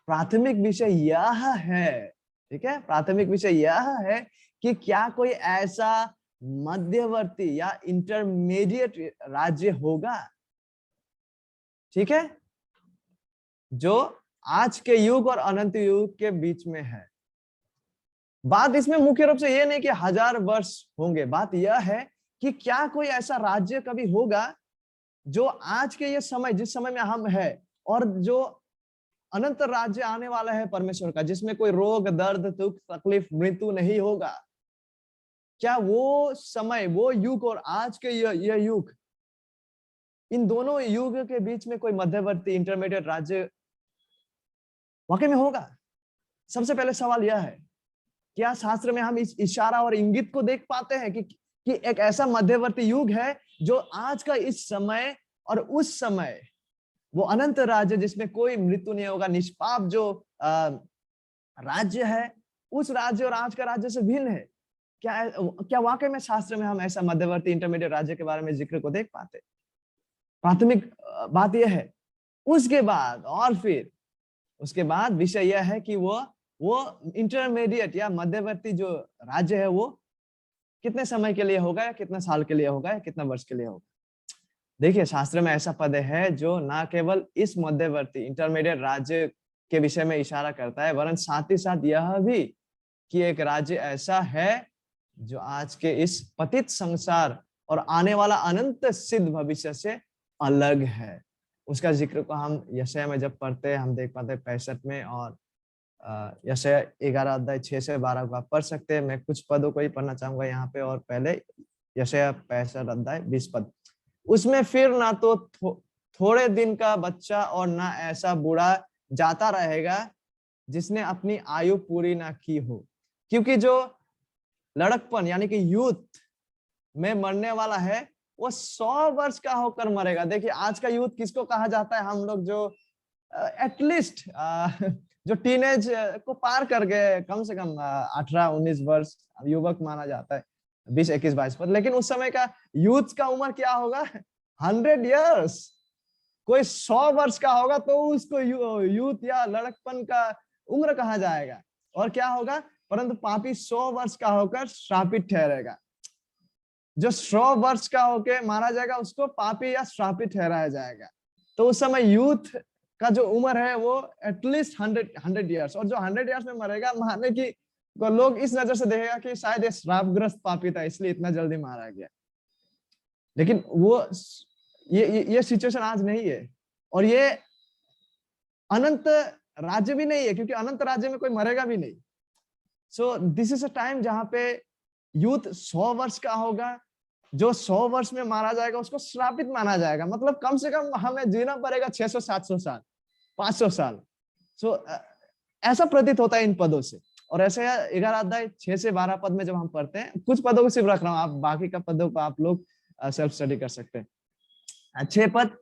प्राथमिक विषय यह है, ठीक है, प्राथमिक विषय यह है कि क्या कोई ऐसा मध्यवर्ती या इंटरमीडिएट राज्य होगा, ठीक है, जो आज के युग और अनंत युग के बीच में है। बात इसमें मुख्य रूप से ये नहीं कि 1000 वर्ष होंगे, बात यह है कि क्या कोई ऐसा राज्य कभी होगा जो आज के ये समय, जिस समय में हम है, और जो अनंत राज्य आने वाला है परमेश्वर का, जिसमें कोई रोग, दर्द, दुख, तकलीफ, मृत्यु नहीं होगा। क्या वो समय, वो युग और आज के यह युग, इन दोनों युग के बीच में कोई मध्यवर्ती इंटरमीडिएट राज्य वाकई में होगा? सबसे पहले सवाल यह है, क्या शास्त्र में हम इस इशारा और इंगित को देख पाते हैं कि एक ऐसा मध्यवर्ती युग है जो आज का इस समय और उस समय वो अनंत राज्य जिसमें कोई मृत्यु नहीं होगा, निष्पाप जो राज्य है, उस राज्य और आज का राज्य से भिन्न है? क्या वाकई में शास्त्र में हम ऐसा मध्यवर्ती इंटरमीडिएट राज्य के बारे में जिक्र को देख पाते? प्राथमिक बात यह है। उसके बाद विषय यह है कि वो इंटरमीडिएट या मध्यवर्ती जो राज्य है वो कितने समय के लिए होगा, या कितने साल के लिए होगा, या कितना वर्ष के लिए होगा। देखिए, शास्त्र में ऐसा पद है जो ना केवल इस मध्यवर्ती इंटरमीडिएट राज्य के विषय में इशारा करता है, वरन साथ ही साथ यह भी कि एक राज्य ऐसा है जो आज के इस पतित संसार और आने वाला अनंत सिद्ध भविष्य से अलग है। उसका जिक्र को हम यशाया में जब पढ़ते हैं हम देख पाते हैं 65 में, और यशाया 11 अध्याय 6 से 12 को आप पढ़ सकते हैं। मैं कुछ पदों को ही पढ़ना चाहूंगा यहाँ पे। और पहले यशाया 65 अध्याय 20 पद, उसमें फिर ना तो थोड़े दिन का बच्चा और ना ऐसा बूढ़ा जाता रहेगा जिसने अपनी आयु पूरी ना की हो। क्योंकि जो लड़कपन यानी कि यूथ में मरने वाला है वो 100 वर्ष का होकर मरेगा। देखिए आज का यूथ किसको कहा जाता है? हम लोग जो एटलीस्ट जो टीनेज को पार कर गए, कम से कम 18-19 वर्ष युवक माना जाता है, 20-21-22 पर। लेकिन उस समय का यूथ का उम्र क्या होगा? 100 इयर्स। कोई 100 वर्ष का होगा तो उसको यूथ या लड़कपन का उम्र कहा जाएगा। और क्या होगा? परंतु पापी 100 वर्ष का होकर श्रापित ठहरेगा। जो 100 वर्ष का होके मारा जाएगा उसको पापी या श्रापित ठहराया जाएगा। तो उस समय यूथ का जो उम्र है वो एटलीस्ट 100 इयर्स। और जो 100 इयर्स में मरेगा, माने कि लोग इस नजर से देखेगा कि शायद ये श्रापग्रस्त पापी था इसलिए इतना जल्दी मारा गया। लेकिन वो ये सिचुएशन आज नहीं है। और ये अनंत राज्य भी नहीं है, क्योंकि अनंत राज्य में कोई मरेगा भी नहीं। So this is a time जहां पे यूथ 100 वर्ष का होगा। जो 100 वर्ष में मारा जाएगा उसको श्रापित माना जाएगा। मतलब कम से कम हमें जीना पड़ेगा 600-700 साल, 500 साल। सो ऐसा प्रतीत होता है इन पदों से। और ऐसे 11 अध्याय 6 से 12 पद में जब हम पढ़ते हैं, कुछ पदों को सिर्फ रख रहा हूं, आप बाकी का पदों को आप लोग सेल्फ स्टडी कर सकते हैं। 6 पद,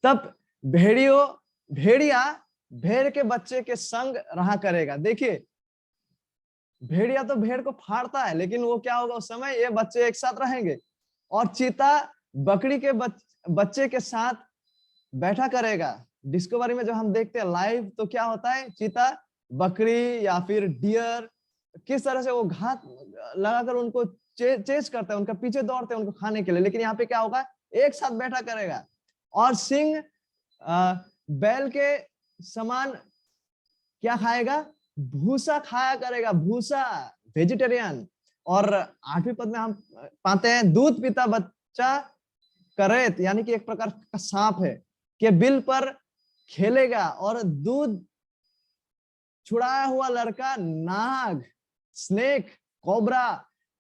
तब भेड़िया भेड़ के बच्चे के संग रहा करेगा। देखिए भेड़िया तो भेड़ को फाड़ता है, लेकिन वो क्या होगा उस समय? ये बच्चे एक साथ रहेंगे। और चीता बकरी के बच्चे के साथ बैठा करेगा। डिस्कवरी में जब हम देखते हैं लाइव तो क्या होता है? चीता बकरी या फिर डियर किस तरह से वो घात लगाकर उनको चेस करते हैं, उनका पीछे दौड़ते हैं उनको खाने के लिए। लेकिन यहाँ पे क्या होगा? एक साथ बैठा करेगा। और सिंह बैल के समान क्या खाएगा? भूसा खाया करेगा, भूसा, वेजिटेरियन। और 8वें पद में हम पाते हैं दूध पीता बच्चा करेत, यानी कि एक प्रकार का सांप है, के बिल पर खेलेगा। और दूध छुड़ाया हुआ लड़का नाग, स्नेक, कोबरा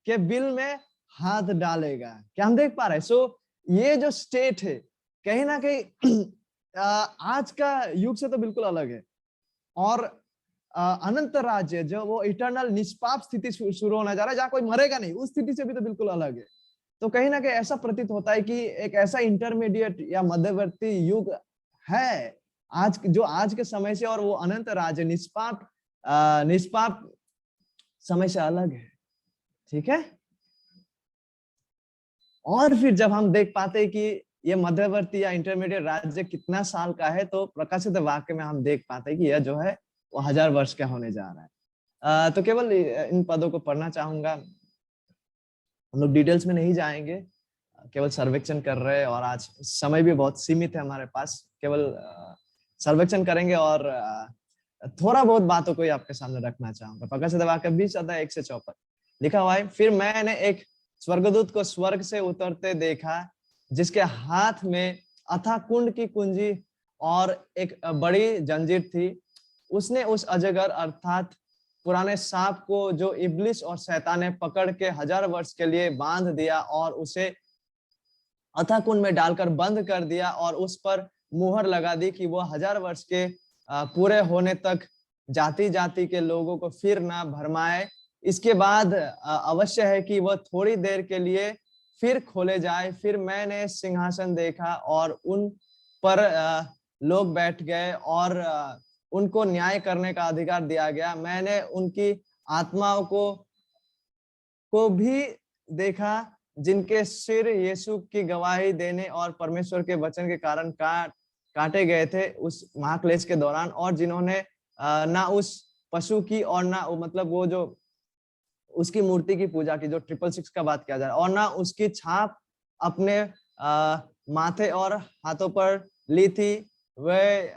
के बिल में हाथ डालेगा। क्या हम देख पा रहे हैं? सो ये जो स्टेट है कहीं ना कहीं आज का युग से तो बिल्कुल अलग है। और अनंत राज्य जो वो इटर्नल निष्पाप स्थिति शुरू होने जा रहा है, जहां कोई मरेगा नहीं, उस स्थिति से भी तो बिल्कुल अलग है। तो कहीं ना कहीं ऐसा प्रतीत होता है कि एक ऐसा इंटरमीडिएट या मध्यवर्ती युग है आज के समय से, और वो अनंत राज्य निष्पाप समय से अलग है। ठीक है। और फिर जब हम देख पाते हैं कि ये मध्यवर्ती या इंटरमीडिएट राज्य कितना साल का है, तो प्रकाशित वाक्य में हम देख पाते हैं कि यह जो है वो 1000 वर्ष का होने जा रहा है। तो केवल इन पदों को पढ़ना चाहूंगा। हम लोग डिटेल्स में नहीं जाएंगे, केवल सर्वेक्षण कर रहे हैं, और आज समय भी बहुत सीमित है हमारे पास। केवल सर्वेक्षण करेंगे और थोड़ा बहुत बातों को ही आपके सामने रखना चाहूंगा। प्रकाशित वाक्य 20 अध्याय 1 से 4 पद लिखा हुआ है, फिर मैंने एक स्वर्गदूत को स्वर्ग से उतरते देखा, जिसके हाथ में अथाह कुंड की कुंजी और एक बड़ी जंजीर थी। उसने उस अजगर अर्थात पुराने सांप को, जो इब्लिस और शैतान ने पकड़ के 1000 वर्ष के लिए बांध दिया, और उसे अथाह कुंड में डालकर बंद कर दिया, और उस पर मुहर लगा दी कि वो 1000 वर्ष के पूरे होने तक जाति जाति के लोगों को फिर ना भरमाए। इसके बाद अवश्य है कि वह थोड़ी देर के लिए फिर खोले जाए। फिर मैंने सिंहासन देखा और उन पर लोग बैठ गए, और उनको न्याय करने का अधिकार दिया गया। मैंने उनकी आत्माओं को भी देखा, जिनके सिर यीशु की गवाही देने और परमेश्वर के वचन के कारण काटे गए थे उस महाक्लेश के दौरान, और जिन्होंने ना उस पशु की और ना मतलब वो जो उसकी मूर्ति की पूजा की, जो 666 का बात किया जाए, और ना उसकी छाप अपने माथे और हाथों पर ली थी। वे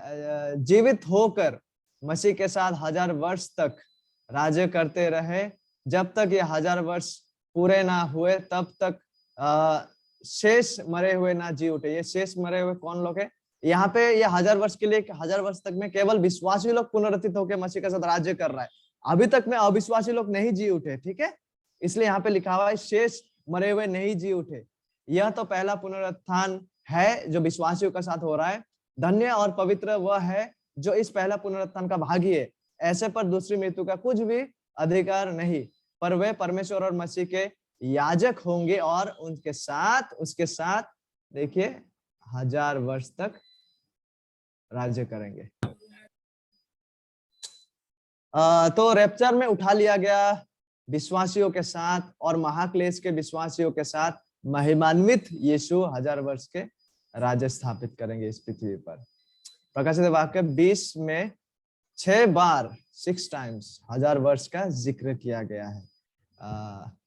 जीवित होकर मसीह के साथ 1000 वर्ष तक राज्य करते रहे। जब तक ये 1000 वर्ष पूरे ना हुए तब तक शेष मरे हुए ना जी उठे। ये शेष मरे हुए कौन लोग हैं? यहाँ पे ये 1000 वर्ष के लिए, 1000 वर्ष तक में केवल विश्वासी लोग पुनरुत्थित होकर मसीह के साथ राज्य कर रहा है। अभी तक में अविश्वासी लोग नहीं जी उठे। ठीक है, इसलिए यहाँ पे लिखा हुआ है शेष मरे हुए नहीं जी उठे। यह तो पहला पुनरुत्थान है जो विश्वासियों के साथ हो रहा है। धन्य और पवित्र वह है जो इस पहला पुनरुत्थान का भागी है। ऐसे पर दूसरी मृत्यु का कुछ भी अधिकार नहीं, पर वे परमेश्वर और मसीह के याजक होंगे और उसके साथ देखिए 1000 वर्ष तक राज्य करेंगे। तो रैप्चर में उठा लिया गया विश्वासियों के साथ और महाक्लेश के विश्वासियों के साथ महिमान्वित यीशु 1000 वर्ष के राज्य स्थापित करेंगे इस पृथ्वी पर। प्रकाशित वाक्य 20 में 6 बार 6 टाइम्स 1000 वर्ष का जिक्र किया गया है।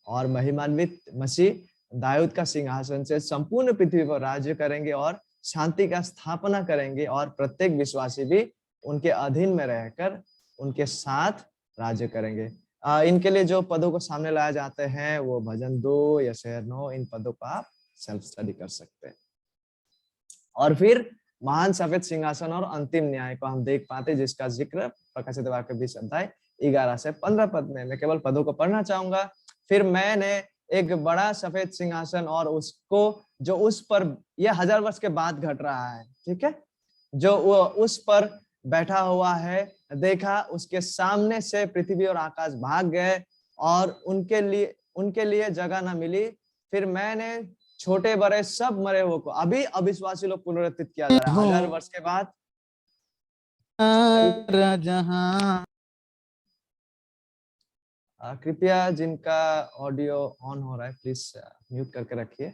और महिमान्वित मसीह दाऊद का सिंहासन से संपूर्ण पृथ्वी पर राज्य करेंगे और शांति का स्थापना करेंगे और प्रत्येक विश्वासी भी उनके अधीन में रहकर उनके साथ राज्य करेंगे। इनके लिए जो पदों को सामने लाया जाते हैं वो भजन 2 या शेर 9, इन पदों को आप सेल्फ स्टडी कर सकते हैं। और फिर महान सफेद सिंहासन और अंतिम न्याय को हम देख पाते जिसका जिक्र प्रकाशित वाक्य 20 अध्याय 11 से 15 पद में। मैं केवल पदों को पढ़ना चाहूंगा। फिर मैंने एक बड़ा सफेद सिंहासन और उसको जो उस पर, यह 1000 वर्ष के बाद घट रहा है, ठीक है, जो वो उस पर बैठा हुआ है देखा। उसके सामने से पृथ्वी और आकाश भाग गए और उनके लिए जगह न मिली। फिर मैंने छोटे बड़े सब मरे हुए को, अभी अविश्वासी लोग पुनरुत्थित किया जा रहा है 1000 वर्ष के बाद। कृपया जिनका ऑडियो ऑन हो रहा है प्लीज म्यूट करके रखिए।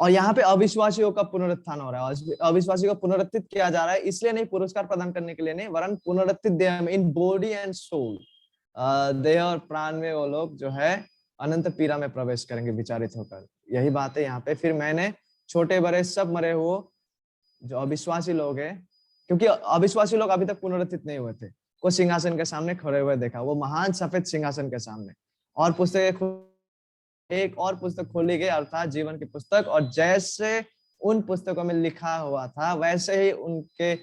और यहाँ पे अविश्वासियों का पुनरुत्थान हो रहा है। अविश्वासियों को पुनरुत्थित किया जा रहा है, इसलिए नहीं पुरस्कार प्रदान करने के लिए नहीं, वरन पुनरुत्थित देह में, इन बॉडी एंड सोल, देह और प्राण में वो लोग जो है अनंत पीड़ा में प्रवेश करेंगे विचारित होकर। यही बात है यहाँ पे। फिर मैंने छोटे बड़े सब मरे हुए जो अविश्वासी लोग हैं, क्योंकि अविश्वासी लोग अभी तक पुनरुत्थित नहीं हुए थे, को सिंहासन के सामने खड़े हुए देखा, वो महान सफेद सिंहासन के सामने। और एक और पुस्तक खोली गई, अर्थात जीवन की पुस्तक, और जैसे उन पुस्तकों में लिखा हुआ था वैसे ही उनके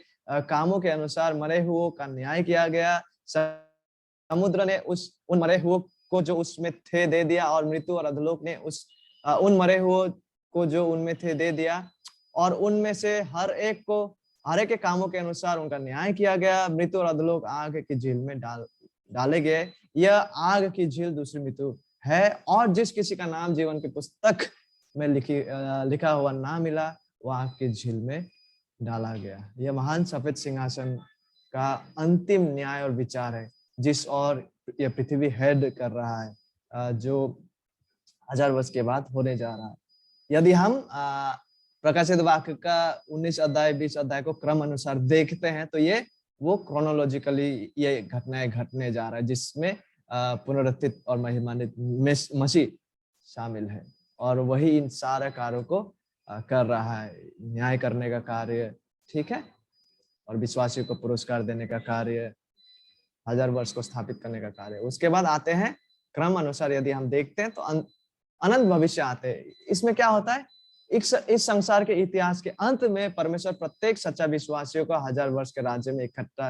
कामों के अनुसार मरे हुओं का न्याय किया गया। समुद्र ने उन मरे हुओं को जो उसमें थे दे दिया, और मृत्यु और अधोलोक ने उन मरे हुओं को जो उनमें थे दे दिया, और उनमें से हर एक के कामों के अनुसार उनका न्याय किया गया। मृत्यु और अधोलोक आग की झील में डाले गए। यह आग की झील दूसरी मृत्यु है, और जिस किसी का नाम जीवन की पुस्तक में लिखा हुआ ना मिला वो आग की झील में डाला गया। यह महान सफेद सिंहासन का अंतिम न्याय और विचार है जिस और यह पृथ्वी हेड कर रहा है, जो 1000 वर्ष के बाद होने जा रहा है। यदि हम प्रकाशित वाक्य का 19 अध्याय 20 अध्याय को क्रम अनुसार देखते हैं तो ये वो क्रोनोलॉजिकली ये घटनाएं घटने जा रहा है जिसमें पुनरुत्थित और महिमान्वित मसीह शामिल है, और वही इन सारे कार्यों को कर रहा है, न्याय करने का कार्य, ठीक है, और विश्वासियों को पुरस्कार देने का कार्य, 1000 वर्ष को स्थापित करने का कार्य। उसके बाद आते हैं क्रम अनुसार यदि हम देखते हैं तो अनंत भविष्य आते हैं। इसमें क्या होता है, इस संसार के इतिहास के अंत में परमेश्वर प्रत्येक सच्चा विश्वासियों को 1000 वर्ष के राज्य में इकट्ठा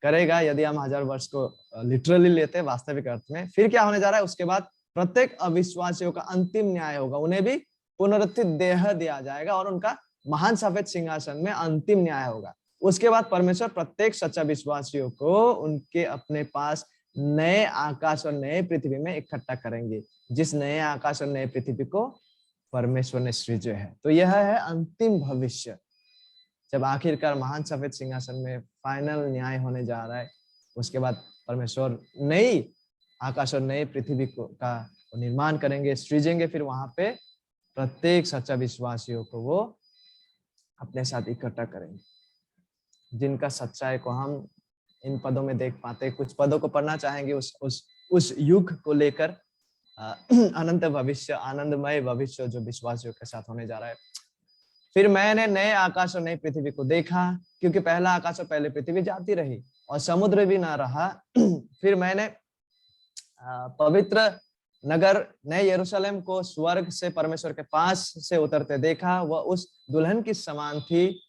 करेगा। यदि हम 1000 वर्ष को लिटरली लेते हैं वास्तविक अर्थ में, फिर क्या होने जा रहा है, उसके बाद प्रत्येक अविश्वासियों का अंतिम न्याय होगा, उन्हें भी पुनरुत्थित देह दिया जाएगा और उनका महान सफेद सिंहासन में अंतिम न्याय होगा। उसके बाद परमेश्वर प्रत्येक सच्चा विश्वासियों को उनके अपने पास नए आकाश और नए पृथ्वी में इकट्ठा करेंगे, जिस नए आकाश और नए पृथ्वी को परमेश्वर ने सृजा है। तो यह है अंतिम भविष्य, जब आखिरकार महान सफेद सिंहासन में फाइनल न्याय होने जा रहा है। उसके बाद परमेश्वर नई आकाश और नए पृथ्वी का निर्माण करेंगे, सृजेंगे। फिर वहां पे प्रत्येक सच्चा विश्वासियों को वो अपने साथ इकट्ठा करेंगे, जिनका सच्चाई को हम इन पदों में देख पाते हैं। कुछ पदों को पढ़ना चाहेंगे उस युग को लेकर, अनंत भविष्य, आनंदमय भविष्य जो विश्वासियों के साथ होने जा रहा है। फिर मैंने नए आकाश और नई पृथ्वी को देखा, क्योंकि पहला आकाश और पहली पृथ्वी जाती रही और समुद्र भी ना रहा। फिर मैंने पवित्र नगर नए यरूशलेम को स्वर्ग से परमेश्वर के पास से उतरते देखा। वह उस दुल्हन की समान थी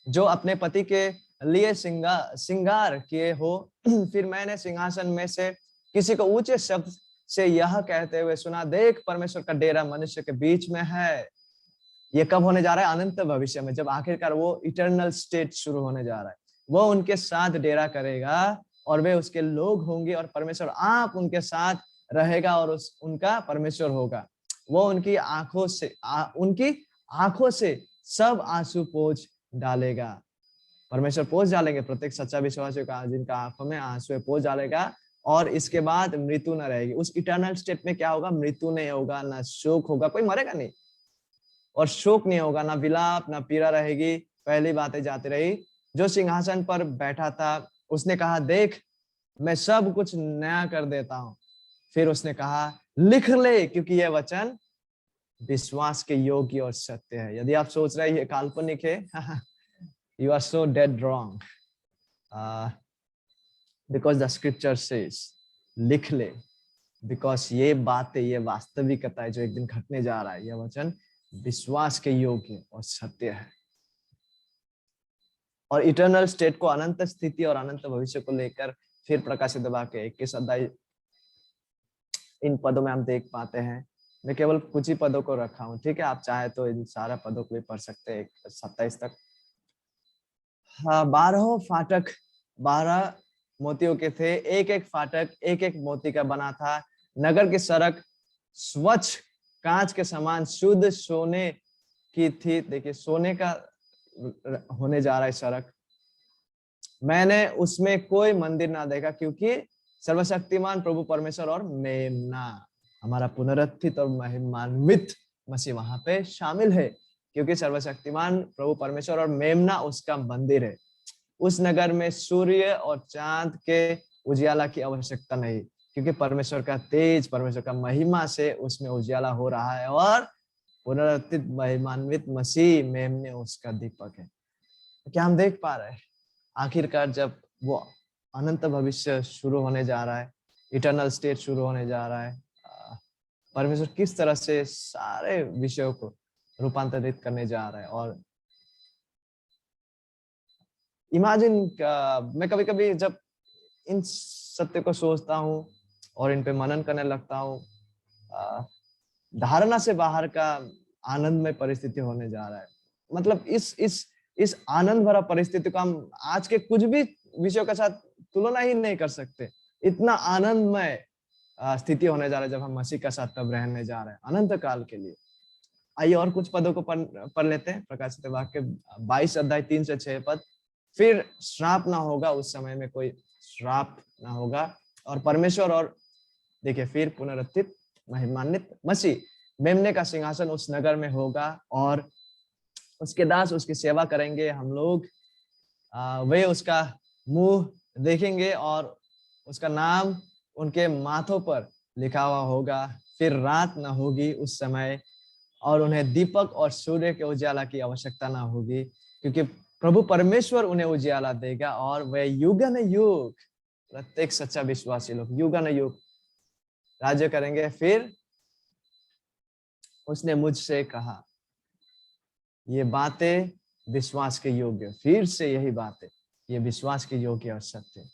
जो अपने पति के लिए श्रृंगार किए हो। फिर मैंने सिंहासन में से किसी को ऊंचे शब्द से यह कहते हुए सुना, देख परमेश्वर का डेरा मनुष्य के बीच में है ये कब होने जा रहा है? अनंत भविष्य में, जब आखिरकार वो इटर्नल स्टेट शुरू होने जा रहा है। वो उनके साथ डेरा करेगा और वे उसके लोग होंगे और परमेश्वर आप उनके साथ रहेगा और उनका परमेश्वर होगा। वो उनकी आंखों से सब आंसू पोंछ डालेगा। परमेश्वर पोंछ डालेंगे प्रत्येक सच्चा विश्वासी का, जिनका आंखों में आंसू पोंछ डालेगा। और इसके बाद मृत्यु न रहेगी। उस इटर्नल स्टेट में क्या होगा? मृत्यु नहीं होगा, ना शोक होगा, कोई मरेगा नहीं, और शोक नहीं होगा, ना विलाप, ना पीड़ा रहेगी। पहली बातें जाती रही। जो सिंहासन पर बैठा था उसने कहा, देख मैं सब कुछ नया कर देता हूं। फिर उसने कहा, लिख ले, क्योंकि यह वचन विश्वास के योग्य और सत्य है। यदि आप सोच रहे हैं ये काल्पनिक है, you are so dead wrong, because the scripture says, लिख ले, बिकॉज ये बातें, ये वास्तविकता है जो एक दिन घटने जा रहा है। यह वचन विश्वास के योग्य और सत्य है। और इटर्नल स्टेट को, अनंत स्थिति और अनंत भविष्य को लेकर फिर प्रकाशित वाक्य 21 अध्याय, इन पदों में हम देख पाते हैं। मैं केवल कुछ ही पदों को रखा हूं, ठीक है? आप चाहे तो इन सारा पदों को भी पढ़ सकते हैं 27 तक। 12 फाटक 12 मोतियों के थे। एक एक फाटक एक एक मोती का बना था। नगर की सड़क स्वच्छ कांच के समान शुद्ध सोने की थी। देखिए, सोने का होने जा रहा है सड़क। मैंने उसमें कोई मंदिर ना देखा, क्योंकि सर्वशक्तिमान प्रभु परमेश्वर और मेमना, हमारा पुनरुत्थित और महिमान्वित मसीह वहां पे शामिल है। क्योंकि सर्वशक्तिमान प्रभु परमेश्वर और मेमना उसका मंदिर है। उस नगर में सूर्य और चांद के उजियाला की आवश्यकता नहीं, क्योंकि परमेश्वर का तेज, परमेश्वर का महिमा से उसमें उजियाला हो रहा है। और पुनरुत्थित महिमान्वित मसीह मेमने उसका दीपक है। क्या हम देख पा रहे हैं? आखिरकार जब वो अनंत भविष्य शुरू होने जा रहा है, इटर्नल स्टेट शुरू होने जा रहा है, परमेश्वर किस तरह से सारे विषयों को रूपांतरित करने जा रहा है। और इमेजिन, मैं कभी कभी जब इन सत्य को सोचता हूँ और इन पे मनन करने लगता हूँ, धारणा से बाहर का आनंदमय परिस्थिति होने जा रहा है। मतलब इस आनंद भरा परिस्थिति को हम आज के कुछ भी विषयों के साथ तुलना ही नहीं कर सकते। इतना आनंदमय स्थिति होने जा रहा है जब हम मसीह के साथ तब रहने जा रहे हैं अनंत काल के लिए। आइए और कुछ पदों को पढ़ लेते हैं। प्रकाशित वाक्य 22 अध्याय 3 से 6 पद। फिर श्राप ना होगा, उस समय में कोई श्राप ना होगा। और परमेश्वर और देखिए, फिर पुनरुत्थित महिमान्वित मसीह मेमने का सिंहासन उस नगर में होगा और उसके दास उसकी सेवा करेंगे। हम लोग वे उसका मुंह देखेंगे और उसका नाम उनके माथों पर लिखा हुआ होगा। फिर रात न होगी उस समय, और उन्हें दीपक और सूर्य के उजाला की आवश्यकता ना होगी, क्योंकि प्रभु परमेश्वर उन्हें उजाला देगा और वे युगन युग, प्रत्येक सच्चा विश्वासी लोग युगन युग राज्य करेंगे। फिर उसने मुझसे कहा, ये बातें विश्वास के योग्य, फिर से यही बातें, ये विश्वास के योग्य और सत्य,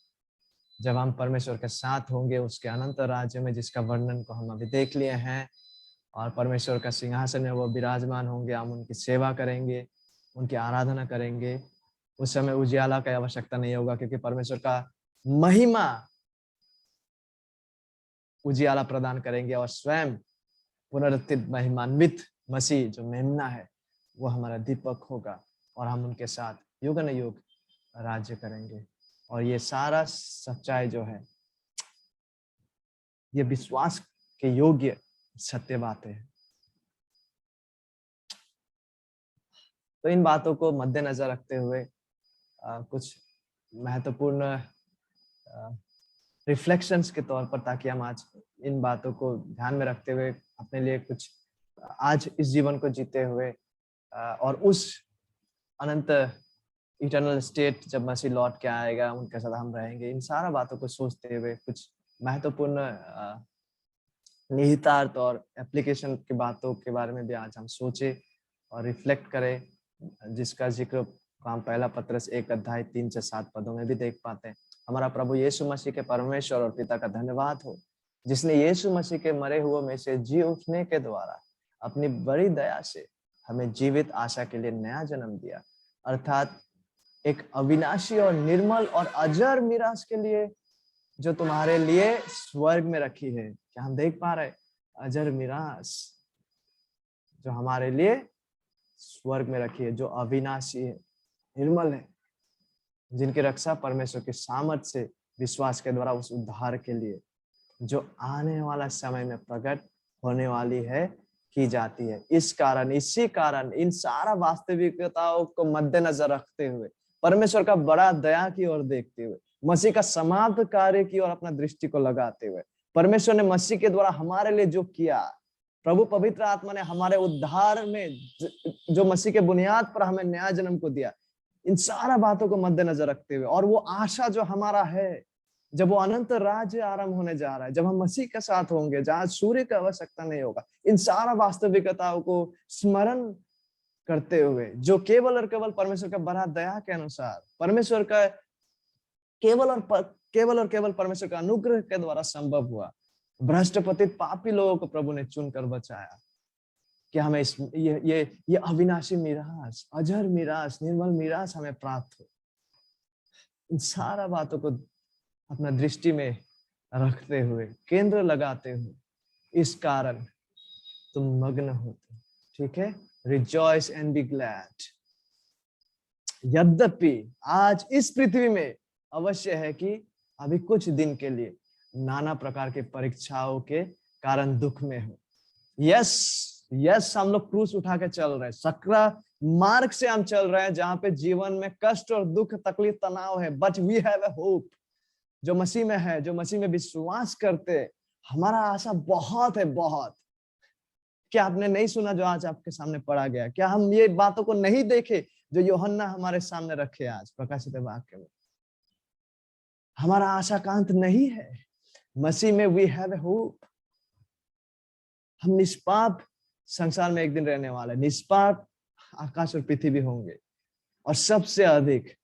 जब हम परमेश्वर के साथ होंगे उसके अनंत राज्य में, जिसका वर्णन को हम अभी देख लिए हैं। और परमेश्वर का सिंहासन में वो विराजमान होंगे, हम उनकी सेवा करेंगे, उनकी आराधना करेंगे। उस समय उजियाला की आवश्यकता नहीं होगा, क्योंकि परमेश्वर का महिमा उजियाला प्रदान करेंगे और स्वयं पुनरुत्थित महिमान्वित मसीह जो मेमना है वो हमारा दीपक होगा और हम उनके साथ युग न युग राज्य करेंगे। और ये सारा सच्चाई जो है, ये विश्वास के योग्य सत्य बातें हैं। तो इन बातों को मद्देनजर रखते हुए कुछ महत्वपूर्ण रिफ्लेक्शंस के तौर पर, ताकि हम आज इन बातों को ध्यान में रखते हुए अपने लिए कुछ आज इस जीवन को जीते हुए और उस अनंत इटर्नल स्टेट जब मसीह लौट के आएगा उनके साथ हम रहेंगे, इन सारा बातों को सोचते हुए कुछ महत्वपूर्ण निहितार्थ और एप्लीकेशन की बातों के बारे में भी आज हम सोचे और रिफ्लेक्ट करें, जिसका जिक्र हम पहला पत्रस 1 अध्याय 3 से 7 पदों में भी देख पाते हैं। हमारा प्रभु यीशु मसीह के परमेश्वर और पिता का धन्यवाद हो, जिसने यीशु मसीह के मरे हुए में से जी उठने के द्वारा अपनी बड़ी दया से हमें जीवित आशा के लिए नया जन्म दिया, अर्थात एक अविनाशी और निर्मल और अजर मीरास के लिए जो तुम्हारे लिए स्वर्ग में रखी है। क्या हम देख पा रहे हैं? अजर मीरास जो हमारे लिए स्वर्ग में रखी है, जो अविनाशी है, निर्मल है, जिनकी रक्षा परमेश्वर के सामर्थ से विश्वास के द्वारा उस उद्धार के लिए जो आने वाला समय में प्रकट होने वाली है की जाती है। इसी कारण इन सारा वास्तविकताओं को मद्देनजर रखते हुए, परमेश्वर का बड़ा दया की ओर देखते हुए, मसीह का समाप्त कार्य की ओर अपना दृष्टि को लगाते हुए, परमेश्वर ने मसीह के द्वारा हमारे लिए जो किया, प्रभु पवित्र आत्मा ने हमारे उद्धार में जो मसीह के बुनियाद पर हमें नया जन्म को दिया, इन सारा बातों को मद्देनजर रखते हुए, और वो आशा जो हमारा है, जब वो अनंत राज्य आरंभ होने जा रहा है, जब हम मसीह के साथ होंगे, जहां सूर्य की आवश्यकता नहीं होगा, इन सारा वास्तविकताओं को स्मरण करते हुए, जो केवल और केवल परमेश्वर का बड़ा दया के अनुसार, परमेश्वर का केवल और केवल परमेश्वर का अनुग्रह के द्वारा संभव हुआ, भ्रष्ट पतित पापी लोगों को प्रभु ने चुनकर बचाया कि हमें ये अविनाशी मीरास, अजर मीरास, निर्मल मीरास हमें प्राप्त हो। इन सारा बातों को अपना दृष्टि में रखते हुए, केंद्र लगाते हुए, इस कारण तुम मग्न होते, ठीक है? Rejoice and be glad. यद्यपि आज इस पृथ्वी में अवश्य है कि अभी कुछ दिन के लिए नाना प्रकार के परीक्षाओं के कारण दुख में हो। यस, हम लोग क्रूस उठा के चल रहे हैं, सक्रा मार्ग से हम चल रहे हैं, जहां पे जीवन में कष्ट और दुख, तकलीफ, तनाव है, but we have a hope. जो मसीह में है, जो मसीह में विश्वास करते, हमारा आशा बहुत है, बहुत। क्या आपने नहीं सुना जो आज आपके सामने पढ़ा गया? क्या हम ये बातों को नहीं देखे जो यूहन्ना हमारे सामने रखे आज प्रकाशित वाक्य में? हमारा आशाकांत नहीं है, मसीह में वी हैव अ होप। हम निष्पाप संसार में एक दिन रहने वाले, निष्पाप आकाश और पृथ्वी होंगे, और सबसे अधिक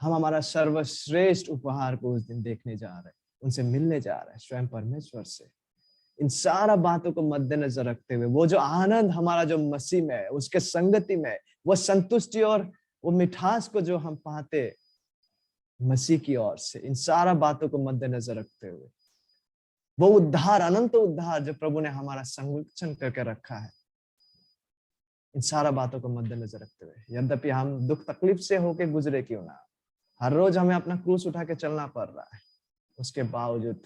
हम हमारा सर्वश्रेष्ठ उपहार को उस दिन देखने जा रहे हैं, उनसे मिलने जा रहे हैं, स्वयं परमेश्वर से। इन सारा बातों को मद्देनजर रखते हुए, वो जो आनंद हमारा जो मसीह में है, उसके संगति में, वो संतुष्टि और वो मिठास को जो हम पाते मसीह की ओर से, इन सारा बातों को मद्देनजर रखते हुए, वो उद्धार, अनंत उद्धार जो प्रभु ने हमारा संरक्षण करके रखा है, इन सारा बातों को मद्देनजर रखते हुए, यद्यपि हम दुख तकलीफ से होके गुजरे क्यों ना, हर रोज हमें अपना क्रूस उठा के चलना पड़ रहा है, उसके बावजूद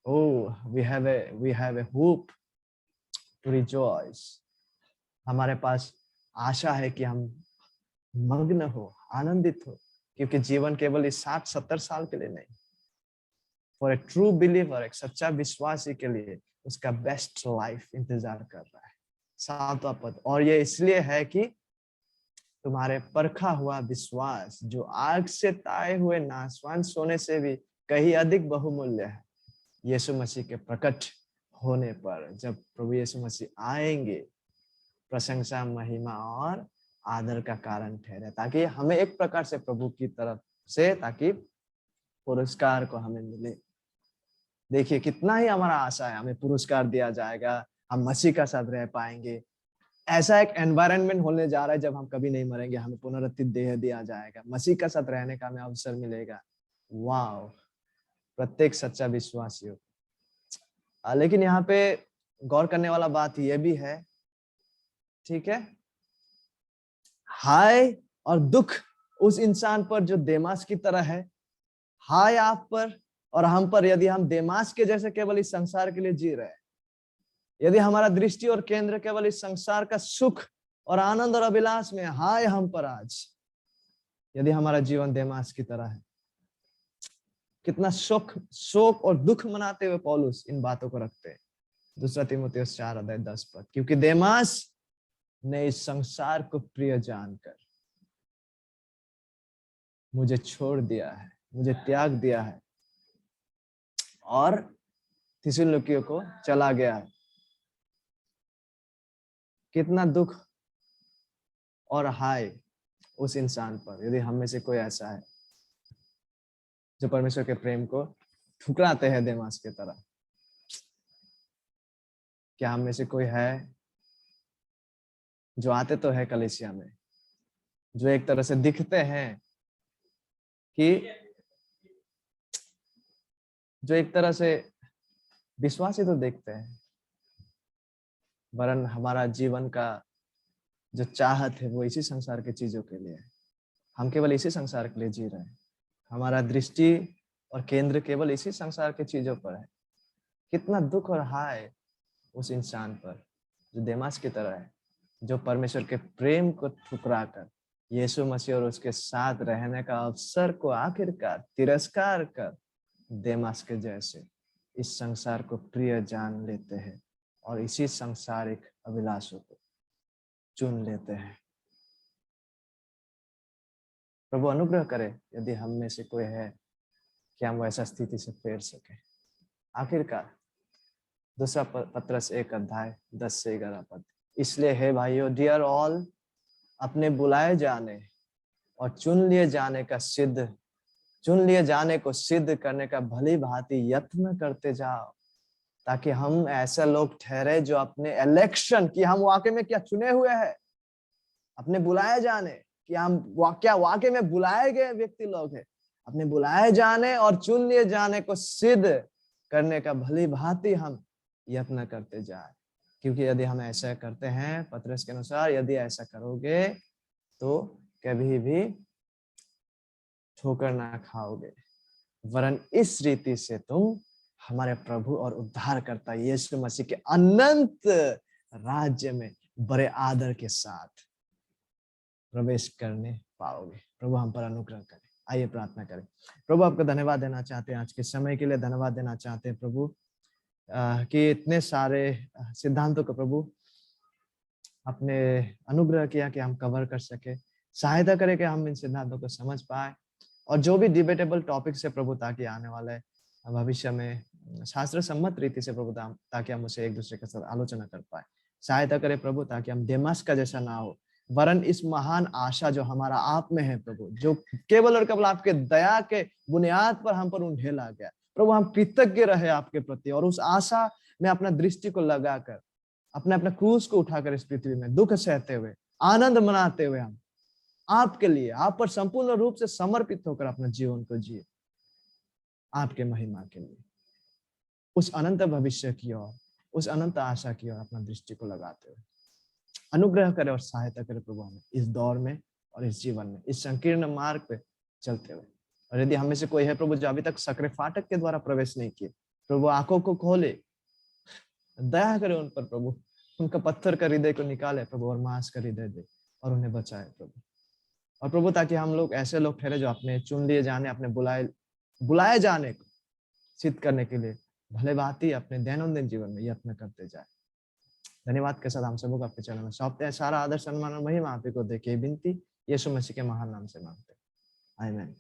we have a hope to rejoice। हमारे पास आशा है कि हम मग्न हो, आनंदित हो, क्योंकि जीवन केवल इस 60-70 साल के लिए नहीं, फॉर ए ट्रू बिलीवर, एक सच्चा विश्वासी के लिए उसका बेस्ट लाइफ इंतजार कर रहा है। 7वां पद, और ये इसलिए है कि तुम्हारे परखा हुआ विश्वास, जो आग से ताए हुए नाशवान सोने से भी कहीं अधिक बहुमूल्य है, यीशु मसीह के प्रकट होने पर, जब प्रभु यीशु मसीह आएंगे, प्रशंसा, महिमा और आदर का कारण ठहरे, ताकि हमें एक प्रकार से प्रभु की तरफ से, ताकि पुरस्कार को हमें मिले। देखिए कितना ही हमारा आशा है, हमें पुरस्कार दिया जाएगा, हम मसीह का साथ रह पाएंगे, ऐसा एक एनवायरनमेंट होने जा रहा है जब हम कभी नहीं मरेंगे, हमें पुनरुत्थित देह दिया जाएगा, मसीह का साथ रहने का हमें अवसर मिलेगा। वाह, प्रत्येक सच्चा विश्वासी हो। लेकिन यहाँ पे गौर करने वाला बात यह भी है, ठीक है, हाय और दुख उस इंसान पर जो देमास की तरह है, हाय आप पर और हम पर, यदि हम देमास के जैसे केवल इस संसार के लिए जी रहे हैं, यदि हमारा दृष्टि और केंद्र केवल इस संसार का सुख और आनंद और अभिलाष में, हाय हम पर आज, यदि हमारा जीवन देमास की तरह है। कितना शोक और दुख मनाते हुए पौलुस इन बातों को रखते हैं। 2 तीमुथियुस 4:10 पर, क्योंकि देमास ने इस संसार को प्रिय जानकर मुझे छोड़ दिया है, मुझे त्याग दिया है और थिस्सलुनीकियों को चला गया है। कितना दुख और हाय उस इंसान पर, यदि हम में से कोई ऐसा है जो परमेश्वर के प्रेम को ठुकराते हैं देमास की तरह। क्या हम में से कोई है जो आते तो है कलीसिया में, जो एक तरह से दिखते हैं कि जो एक तरह से विश्वासी तो देखते हैं, वरन हमारा जीवन का जो चाहत है वो इसी संसार की चीजों के लिए है। हम केवल इसी संसार के लिए जी रहे हैं। हमारा दृष्टि और केंद्र केवल इसी संसार की चीजों पर है। कितना दुख और हाय उस इंसान पर जो देमास की तरह है, जो परमेश्वर के प्रेम को ठुकरा कर यीशु मसीह और उसके साथ रहने का अवसर को आखिरकार तिरस्कार कर देमास के जैसे इस संसार को प्रिय जान लेते हैं और इसी सांसारिक अभिलाषों को चुन लेते हैं। प्रभु अनुग्रह करे यदि हम में से कोई है कि हम वैसा स्थिति से फेर सके। आखिरकार दूसरा पत्रस 1:10-11 पद, इसलिए हे भाइयों, डियर ऑल, अपने बुलाए जाने और चुन लिए जाने को सिद्ध करने का भली भांति यत्न करते जाओ, ताकि हम ऐसे लोग ठहरे जो अपने इलेक्शन की हम वाकई में क्या चुने हुए हैं, अपने बुलाए जाने कि हम क्या वाकई में बुलाए गए व्यक्ति लोग हैं, अपने बुलाए जाने और चुन लिए जाने को सिद्ध करने का भली भांति हम यत्न करते जाए। क्योंकि यदि हम ऐसा करते हैं, पत्रस के अनुसार यदि ऐसा करोगे तो कभी भी ठोकर ना खाओगे, वरन इस रीति से तुम हमारे प्रभु और उद्धारकर्ता यीशु मसीह के अनंत राज्य में बड़े आदर के साथ प्रवेश करने पाओगे। प्रभु हम पर अनुग्रह करे। आइए प्रार्थना करें। प्रभु आपका धन्यवाद देना चाहते हैं, आज के समय के लिए धन्यवाद देना चाहते हैं प्रभु, कि इतने सारे सिद्धांतों को प्रभु अपने अनुग्रह किया कि हम कवर कर सके। सहायता करे कि हम इन सिद्धांतों को समझ पाए और जो भी डिबेटेबल टॉपिक से प्रभु ताकि आने वाले भविष्य में शास्त्र सम्मत रीति से प्रभु ताकि हम उसे एक दूसरे के साथ आलोचना कर पाए। सहायता करे प्रभु ताकि हम देमास का जैसा ना हो, वरन इस महान आशा जो हमारा आप में है प्रभु, जो केवल और केवल आपके दया के बुनियाद पर हम पर उंडेला गया प्रभु, हम कृतज्ञ रहे आपके प्रति और उस आशा में अपना दृष्टि को लगाकर अपने अपने क्रूस को उठाकर इस पृथ्वी में दुख सहते हुए आनंद मनाते हुए हम आपके लिए, आप पर संपूर्ण रूप से समर्पित होकर अपना जीवन को जिए, आपके महिमा के लिए, उस अनंत भविष्य की ओर, उस अनंत आशा की ओर अपना दृष्टि को लगाते हुए अनुग्रह करे और सहायता करे प्रभु हमें इस दौर में और इस जीवन में, इस संकीर्ण मार्ग पे चलते हुए। और यदि हमें से कोई है प्रभु जो अभी तक सक्रिय फाटक के द्वारा प्रवेश नहीं किए, प्रभु आंखों को खोले, दया करे उन पर प्रभु, उनका पत्थर का हृदय को निकाले प्रभु और मांस का हृदय दे और उन्हें बचाए प्रभु। और प्रभु ताकि हम लोग ऐसे लोग ठहरे जो अपने चुन लिए जाने, अपने बुलाए जाने को सिद्ध करने के लिए भले भांति अपने दैनंदिन जीवन में यत्न करते जाए। धन्यवाद के साथ हम सबको आपके चरणों में सौंपते हैं। सारा आदर सम्मान और महिमा आप ही को देके विनती यीशु मसीह के महान नाम से मांगते हैं, आमीन।